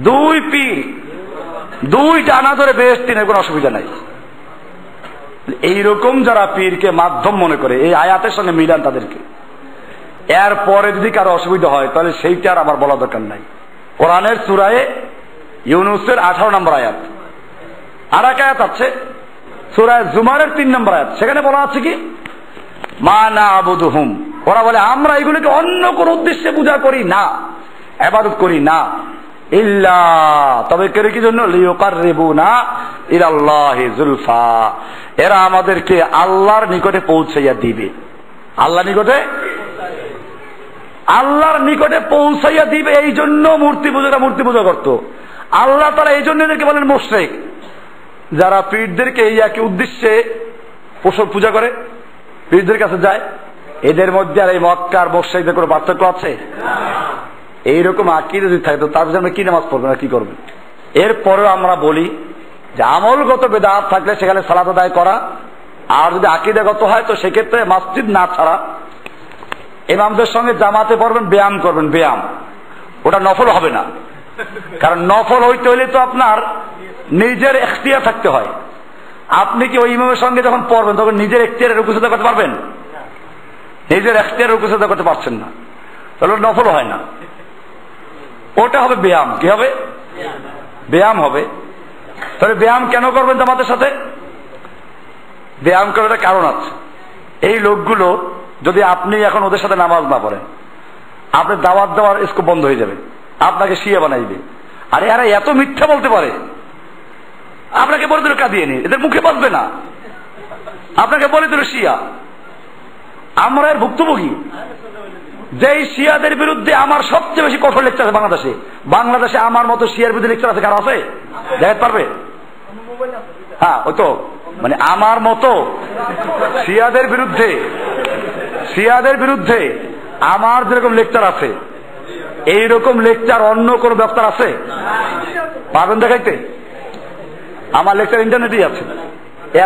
2 পীর 2 ডানা ধরে বেহেশতে নিয়ে কোনো অসুবিধা নাই। এইরকম যারা পীরকে মাধ্যম মনে করে, এই আয়াতের সঙ্গে মিলান তাদেরকে। এরপরে যদি কারো অসুবিধা হয় তাহলে সেইটা আর আমার বলা দরকার নাই। কোরআনের সূরা ইউনূসের 18 নম্বর আয়াত, আর এক আয়াত আছে সূরা জুমারের 3 নম্বর আয়াত, সেখানে বলা আছে কি মা না'বুদুহুম, ওরা বলে আমরা এগুলোকে অন্য কোন উদ্দেশ্যে পূজা করি না, ইবাদত করি না, ইল্লা তবে করে কি জন্য, লিয়ুকাররিবুনা ইলাল্লাহি যুলফা, এরা আমাদেরকে আল্লাহর নিকটে পৌঁছাইয়া দিবে। আল্লাহর নিকটে পৌঁছাইয়া দিবে, এই জন্য মূর্তি পূজা করত। আল্লাহ তাআলা এই জন্য এদেরকে বলেন মুশরিক। যারা পীরদেরকে এই একই উদ্দেশ্যে পূজা করে, পীরদের কাছে যায়, এদের মধ্যে আর এই মক্কার মুশরিকদের কোনো পার্থক্য আছে? এইরকম আকীদা যদি থাকে তো তার পিছনে আমরা কি নামাজ পড়বো না কি করবেন? এরপরেও আমরা বলি যে আমলগত বেদাত থাকলে সেখানে সালাত আদায় করা, আর যদি আকীদাগত হয় তো সেক্ষেত্রে মসজিদ না ছাড়া ইমামদের সঙ্গে জামাতে পড়বেন, ব্যায়াম করবেন। ব্যায়াম ওটা নফল হবে না, কারণ নফল হইতে হইলে তো আপনার নিজের এখতিয়ার থাকতে হয়। আপনি কি ওই ইমামের সঙ্গে যখন পড়বেন তখন নিজের এখতিয়ারের রুকু সিজদা করতে পারবেন? নিজের এখতিয়ারের রুকু সিজদা করতে পারছেন না, তাহলে নফল হয় না, ওটা হবে ব্যায়াম। কি হবে? ব্যায়াম হবে। তাহলে ব্যায়াম কেন করবেন জামাতের সাথে? ব্যায়াম করার একটা কারণ আছে। এই লোকগুলো যদি আপনি এখন ওদের সাথে নামাজ না পড়েন, আপনি দাওয়াত দেওয়ার স্কোপ বন্ধ হয়ে যাবে, আপনাকে শিয়া বানাইবে। আর এরা এত মিথ্যা বলতে পারে, আপনাকে বলে দিল কাদিয়ানি, এদের মুখে বাঁচবে না, আপনাকে বলে দিল শিয়া। আমরা এর ভুক্তভোগী। যেই শিয়াদের বিরুদ্ধে আমার সবচেয়ে বেশি কঠোর লেকচার আছে বাংলাদেশে আমার মতো শিয়ার বিরুদ্ধে লেকচার আছে কারো আছে? দেখাতে পারবে? হ্যাঁ, ওই তো মানে আমার মতো শিয়াদের বিরুদ্ধে আমার যেরকম লেকচার আছে এইরকম লেকচার অন্য কোন বক্তার আছে? পাবেন দেখাইতে? আমার লেকচার ইন্টারনেটেই আছে,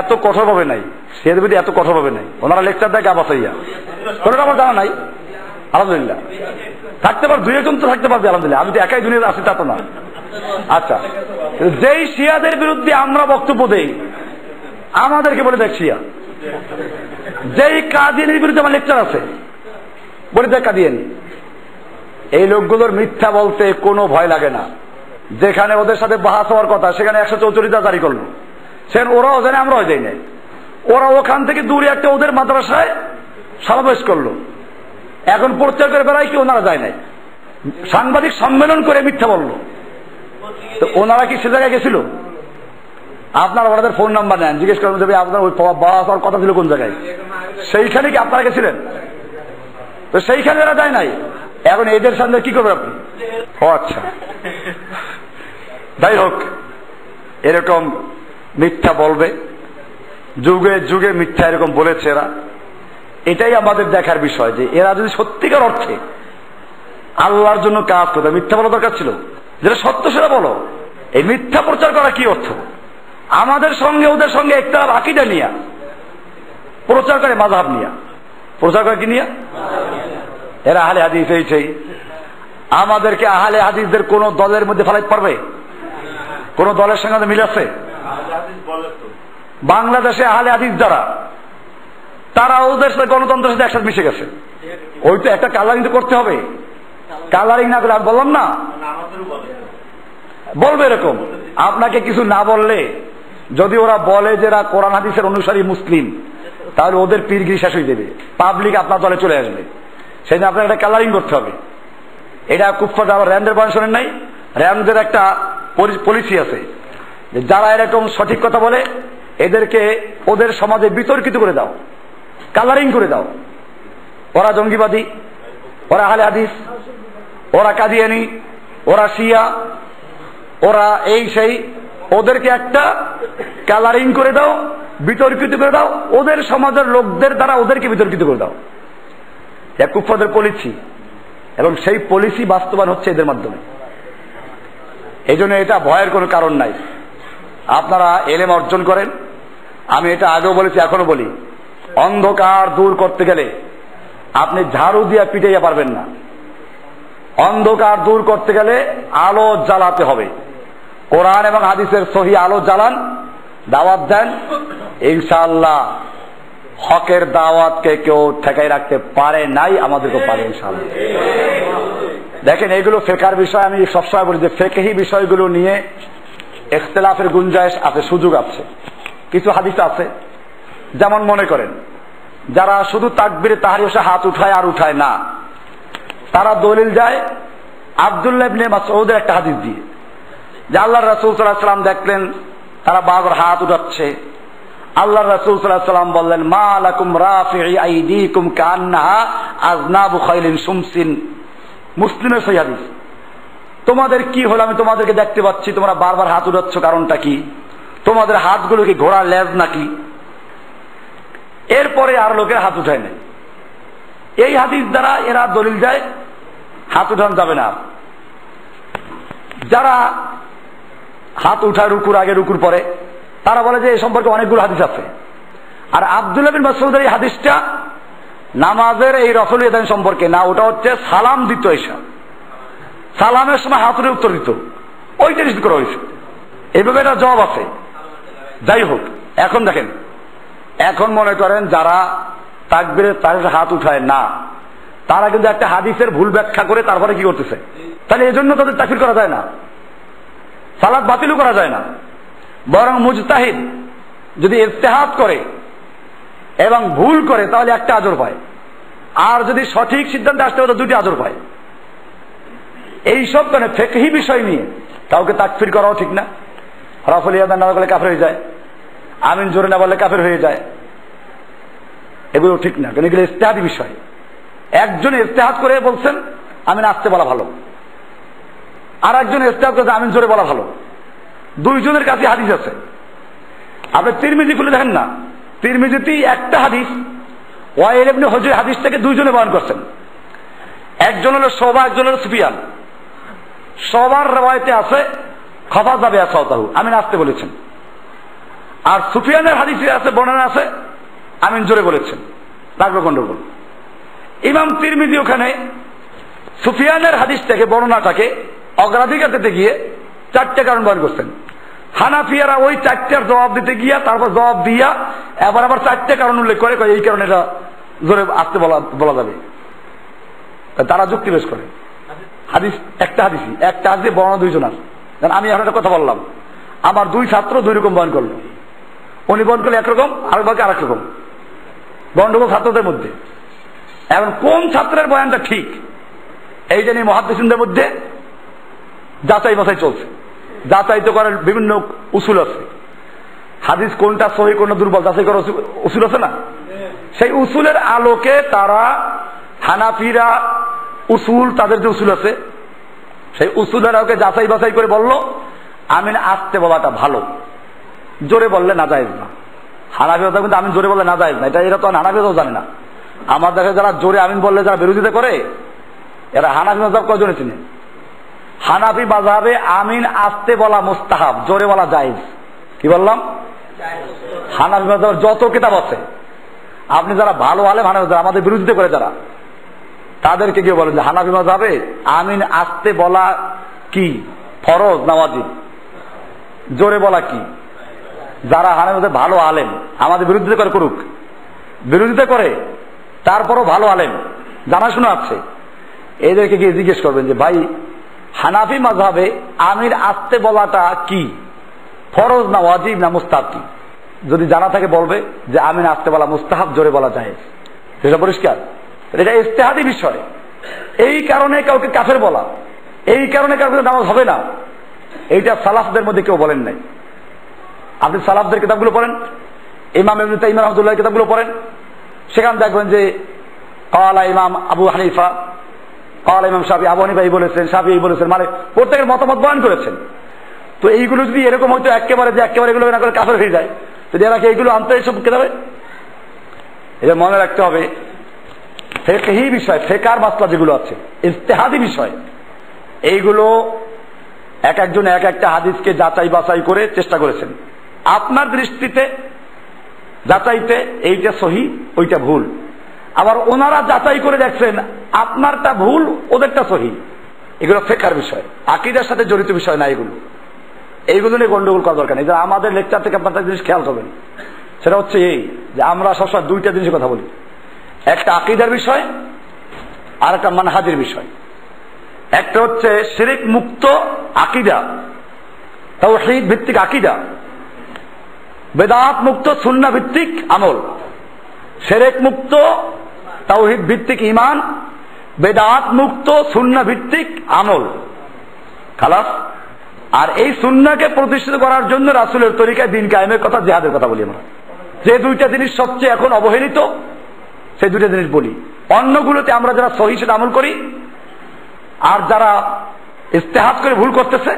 এত কঠোর ভাবে নাই, শিয়াদের বিরুদ্ধে এত কঠোর ভাবে নাই। ওনারা লেকচার দেয় গাবাসাইয়া, কোনটা আমার জানা নাই। আলহামদুলিল্লাহ থাকতে পার, দুই একজন তো থাকতে পারবে, আলহামদুলিল্লাহ। আমি তো একাই দুনিয়াতে আছি তা তো না। আচ্ছা, যেই শিয়াদের বিরুদ্ধে আমরা বক্তব্য দেই আমাদেরকে বলে দেখ শিয়া। যেই কাদিয়ানির বিরুদ্ধে আমার লেকচার আছে বলে দেখ কাদিয়ানি। এই লোকগুলোর মিথ্যা বলতে কোনো ভয় লাগে না। যেখানে ওদের সাথে বাহাস হওয়ার কথা সেখানে 144 জারি করলো, সেখানে ওরাও জানে আমরাও যাই নাই। ওরা ওখান থেকে দূরে একটা ওদের মাদ্রাসায় সমাবেশ করলো, এখন প্রচার করে বেড়ায় কি ওনারা যায় নাই, সাংবাদিক সম্মেলন করে মিথ্যা বললো। তো ওনারা কি সে জায়গায় গেছিল? আপনারা ওনাদের ফোন নাম্বার নেন, জিজ্ঞেস করেন যে আপনার ওই বাস হওয়ার কথা ছিল কোন জায়গায়, সেইখানে কি আপনারা গেছিলেন? তো সেইখানে এরা যায় নাই। এখন এদের সামনে কি করবে আপনি? ও আচ্ছা, যাই হোক, এরকম মিথ্যা বলবে, যুগে যুগে মিথ্যা এরকম বলেছে এরা। এটাই আমাদের দেখার বিষয় যে এরা যদি সত্যিকার অর্থে আল্লাহর জন্য কাজ করতে, মিথ্যা বলা দরকার ছিল। যেটা সত্য সেটা বলো। এই মিথ্যা প্রচার করা কি অর্থ? আমাদের সঙ্গে ওদের সঙ্গে একটা আকীদা নিয়া প্রচার করে, মাযহাব নিয়া প্রচার করে, কি নিয়া? এরা আহলে হাদিস। এই সেই আমাদেরকে আহলে হাদিসদের কোন দলের মধ্যে ফেলাইতে পারবে? কোন দলের সঙ্গে মিল আছে? বাংলাদেশে আহলে হাদিস যারা, তারা ওদের সাথে গণতন্ত্রের সাথে একসাথে মিশে গেছে। ওই তো একটা কালারিং তো করতে হবে, কালারিং না করলে আমি বললাম না বলবে এরকম। আপনাকে কিছু না বললে যদি ওরা বলে যে এরা কোরআন হাদিসের অনুসারী মুসলিম, তাহলে ওদের পীরগিরি শেষ হয়ে দেবে, পাবলিক আপনার দলে চলে আসবে। সেই জন্য আপনাকে একটা কালারিং করতে হবে। এটা কুফফার আবার র্যান্ডের বয়ান শোনেন নাই? র্যান্ডের একটা পলিসি আছে যে যারা এরকম সঠিক কথা বলে এদেরকে ওদের সমাজে বিতর্কিত করে দাও, কালারিং করে দাও। ওরা জঙ্গিবাদী, ওরা আহলে হাদিস, ওরা কাদিয়ানি, ওরা শিয়া, ওরা এই সেই, ওদেরকে একটা কালারিং করে দাও, বিতর্কিত করে দাও, ওদের সমাজের লোকদের দ্বারা ওদেরকে বিতর্কিত করে দাও। এক কুফফারদের পলিসি, এবং সেই পলিসি বাস্তবায়ন হচ্ছে এদের মাধ্যমে। এই জন্য এটা ভয়ের কোনো কারণ নাই। আপনারা এলেম অর্জন করেন। আমি এটা আগেও বলেছি, এখনো বলি, অন্ধকার দূর করতে গেলে আপনি ঝাড়ু দিয়ে পিটাইয়া পারবেন না। অন্ধকার দূর করতে গেলে আলো জ্বালাতে হবে। কোরআন এবং হাদিসের সহি আলো জ্বালান, দাওয়াত দেন, ইনশাআল্লাহ হকের দাওয়াতকে কেউ ঠেকাই রাখতে পারে নাই, আমাদেরকে পারে ইনশাআল্লাহ। দেখেন, এগুলো ফেকার বিষয়। আমি সবসময় বলি যে ফেকহি বিষয়গুলো নিয়ে ইখতিলাফের গুঞ্জাইশ আছে, সুযোগ আছে। কিছু হাদিস আছে, যেমন মনে করেন যারা শুধু তাকবীরে তাহরিমে হাত উঠায় আর উঠায় না, তারা দলিল যায় আব্দুল্লাহ ইবনে মাসউদের একটা হাদিস দিয়ে, যে আল্লাহর রাসূল সাল্লাল্লাহু আলাইহি ওয়াসাল্লাম দেখলেন তারা বারবার হাত উঠাচ্ছে। আল্লাহর রাসূল সাল্লাল্লাহু আলাইহি ওয়াসাল্লাম বললেন, মা লাকুম রাফি'i আইদিকুম কান্নাহা আযনাবু খাইলিন শুমসিন। মুসলিমের সহিহ হাদিস। তোমাদের কি হলো, আমি তোমাদেরকে দেখতে পাচ্ছি তোমরা বারবার হাত উঠাচ্ছ, কারণটা কি? তোমাদের হাতগুলো কি ঘোড়ার লেজ নাকি? এরপরে আর লোকের হাত উঠায় নাই। এই হাদিস দ্বারা এরা দলিল যায় হাত উঠানো যাবে না। যারা হাত উঠায় রুকুর আগে রুকুর পরে, তারা বলে যে এই সম্পর্কে অনেকগুলো হাদিস আছে। আর আব্দুল্লাহ বিন মাসউদের এই হাদিসটা নামাজের এই রফল ইয়াদাইন সম্পর্কে না, ওটা হচ্ছে সালাম দিত, এসা সালামের সময় হাত উঠে উত্তর দিত, ওইটা নিষেধ করা হয়েছে। এইভাবে একটা জবাব আছে। যাই হোক, এখন দেখেন, এখন মনে করেন যারা তাকবীরে তাদের হাত উঠায় না, তারা কিন্তু একটা হাদিসের ভুল ব্যাখ্যা করে তারপরে কি করতেছে। তাহলে এজন্য তাদের তাকবীর করা যায় না, সালাত বাতিলও করা যায় না। বরং মুজতাহিদ যদি ইজতিহাদ করে এবং ভুল করে তাহলে একটা আজর পায়, আর যদি সঠিক সিদ্ধান্তে আসতে হয় দুটি আজর পায়। এইসব মানে ফিকহি বিষয় নিয়ে কাউকে তাকফির করাও ঠিক না। রফল ইয়াদান না বললে কাফের হয়ে যায়, আমিন জোরে না বললে কাফের হয়ে যায়, এগুলো ঠিক না, কারণ এগুলো ইজতিহাদি বিষয়। একজন ইজতিহাদ করে বলছেন আমিন আসতে বলা ভালো, আর একজন ইজতিহাদ করে আমিন জোরে বলা ভালো। দুইজনের কাছে হাদিস আছে। আপনি তিরমিজি খুলে দেখেন না, তিরমিজিতেই একটা হাদিস ওয়াইল ইবনে হুজর হাদিসটাকে দুইজনে বয়ান করছেন। একজন হলো শুবা, একজন হলো সুফিয়ান। সবার রওয়ায়েতে আছে খাফাজ যাবে আসাউতাহু, আমিন আসতে বলেছেন। আর সুফিয়ানের হাদিসে আছে, বর্ণনা আছে আমিন জোরে বলেছেন। রাগলো গন্ডগোল। ইমাম তিরমিজি ওখানে সুফিয়ানের হাদিসটাকে, বর্ণনাটাকে অগ্রাধিকার দিতে গিয়ে চারটে কারণ বয়ান করছেন। হানাফিয়ারা ওই চারটার জবাব দিতে গিয়া তারপর জবাব দিয়া আবার চারটে কারণ উল্লেখ করে, এই কারণে এটা জোরে আসতে বলা যাবে। তারা যুক্তি পেশ করে। হাদিস একটা হাদিসই, একটা হাদিসে বর্ণনা দুইজনার। আমি এখন একটা কথা বললাম, আমার দুই ছাত্র দুই রকম বয়ান করলো, উনি বয়ান করলে একরকম, আর বাকি আরেক রকম, গন্ডগোল ছাত্রদের মধ্যে। এখন কোন ছাত্রের বয়ানটা ঠিক, এই জন্য মুহাদ্দিসিনদের মধ্যে যাচাই বাছাই চলছে। যাচাই তো করার বিভিন্ন উসুল আছে। হাদিস কোনটা সহি কোনটা দুর্বল যাচাই করার উসুল আছে না? সেই উসুলের আলোকে তারা হানাফিরা উসুল, তাদের যে উসুল আছে সেই উসুলের আলোকে যাচাই বাছাই করে বলল আমিন আসতে বলাটা ভালো, জোরে বললে না জায়েজ না। হানাফিরা কিন্তু আমিন জোরে বললে না জায়েজ না, এটা এরা তো হানাফিরাও জানে না। আমার দেখে যারা জোরে আমিন বললে যারা বিরোধিতা করে, এরা হানাফি মাযহাব কয়জনে চিনে? হানাফি মাযহাবে আমিন আসতে বলা মুস্তাহাব, জোরে বলা জায়েজ। কি বললাম? হানাফি মাযহাবের যত কিতাব আছে, আপনি যারা ভালো আলেম হানাফি আমাদের বিরোধিতা করে যারা, তাদেরকে গিয়ে বলেন যে হানাফি মাযহাবে আমিন আসতে বলা কি ফরজ না ওয়াজিব, জোরে বলা কি? যারা হানাফি মাযহাবে ভালো আলেম, আমাদের বিরোধিতা করে করুক, বিরোধিতা করে তারপরও ভালো আলেম জানাশোনা আছে, এদেরকে গিয়ে জিজ্ঞেস করবেন যে ভাই হানাফি মাযহাবে আমিন আসতে বলাটা কি ফরজ না ওয়াজিব না মুস্তাহাব কি? যদি জানা থাকে বলবে যে আমিন আসতে বলা মুস্তাহাব, জোরে বলা যায়, সেটা পরিষ্কার। এটা ইজতিহাদি বিষয়। এই কারণে কাউকে কাফের বলা, এই কারণে কাউকে নামাজ হবে না, এইটা সালাফদের মধ্যে কেউ বলেন নাই। আপনি সালাফদের কিতাবগুলো পড়েন, ইমাম ইবনে তাইমিয়া রাহমাতুল্লাহর কিতাবগুলো পড়েন, সেখানে দেখবেন যে ক্বালা ইমাম আবু হানিফা, ক্বালা ইমাম শাফিঈ, আবু হানিফা এই বলেছেন, শাফিঈ এই বলেছেন, মানে প্রত্যেকের মতামত বয়ান করেছেন। তো এইগুলো যদি এরকম হয়তো একেবারে এগুলো না করে কাফের হয়ে যায়, যদি এরা এইগুলো আনতে এসব কিতাবে, এটা মনে রাখতে হবে। ফিকহি বিষয়, ফিকহার মাসলা যেগুলো আছে, ইজতিহাদি বিষয়, এইগুলো এক একজন এক একটা হাদিসকে যাচাই বাছাই করে চেষ্টা করেছেন। আপনার দৃষ্টিতে যাচাইতে এইটা সহি ওইটা ভুল, আবার ওনারা যাচাই করে দেখছেন আপনারটা ভুল ওদেরটা সহি। এগুলো ফিকহার বিষয়, আকীদার সাথে জড়িত বিষয় না। এইগুলো নিয়ে গন্ডগোল করা দরকার নেই। আমাদের লেকচার থেকে আপনার জিনিস খেয়াল করবেন, সেটা হচ্ছে এই যে আমরা সবসময় দুইটা জিনিসের কথা বলি, একটা আকীদার বিষয় আর একটা মানহাজের বিষয়। একটা হচ্ছে শিরক মুক্ত আকীদা, তাওহীদ ভিত্তিক আকীদা, বেদাত মুক্ত সুন্নাহ ভিত্তিক আমল, শিরক মুক্ত তাওহীদ ভিত্তিক ঈমান, বেদাত মুক্ত সুন্নাহ ভিত্তিক আমল, খালাস। আর এই সুন্নাহকে প্রতিষ্ঠিত করার জন্য রাসূলের তরিকায় দ্বীন কায়েমের কথা, জিহাদের কথা বলি আমরা। যে দুইটা জিনিস সবচেয়ে এখন অবহেলিত, সেই দুইটা জিনিস বলি। অন্যগুলোতে আমরা যারা সহিহ সেটা আমল করি, আর যারা ইজতিহাদ করে ভুল করতেছে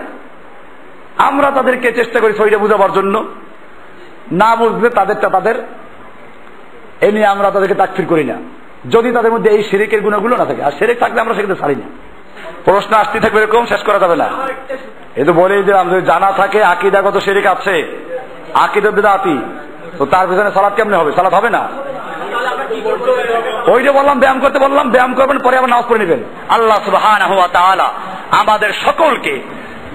আমরা তাদেরকে চেষ্টা করি সহিহটা বুঝাবার জন্য, না বুঝলে তাদেরটা তাদের এ নিয়ে আমরা তাদেরকে তাকফির করি না, যদি তাদের মধ্যে এই শিরকের গুণাগুলো না থাকে। আর শিরক থাকলে আমরা সেখানে ছাড়ি না। প্রশ্ন আসতে থাকবে, এরকম শেষ করা যাবে না। এই তো বলেই দিলাম, যদি জানা থাকে আকীদাগত শিরক আছে, আকীদা বিদআতি, তো তার পিছনে সালাত কেমনে হবে? সালাত হবে না। ওই যে বললাম ব্যায়াম করতে বললাম, ব্যায়াম করবেন, পরে আবার নামাজ পড়ে নেবেন। আল্লাহ সুবহানাহু ওয়া তাআলা আমাদের সকলকে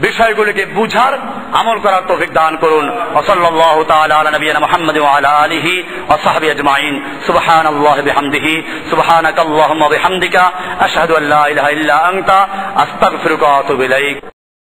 বিষয়গুলিকে বুঝার, আমল করার তৌফিক দান করুন। ওয়া সাল্লাল্লাহু তাআলা আলা নবিয়িনা মুহাম্মাদ ওয়া আলা আলিহি ওয়া সাহবিহি আজমাইন। সুবহানাল্লাহি বিহামদিহি, সুবহানাকাল্লাহুম্মা বিহামদিকা, আশহাদু আল্লা ইলাহা ইল্লা আনতা, আস্তাগফিরুকা ওয়া আতুবু ইলাইক।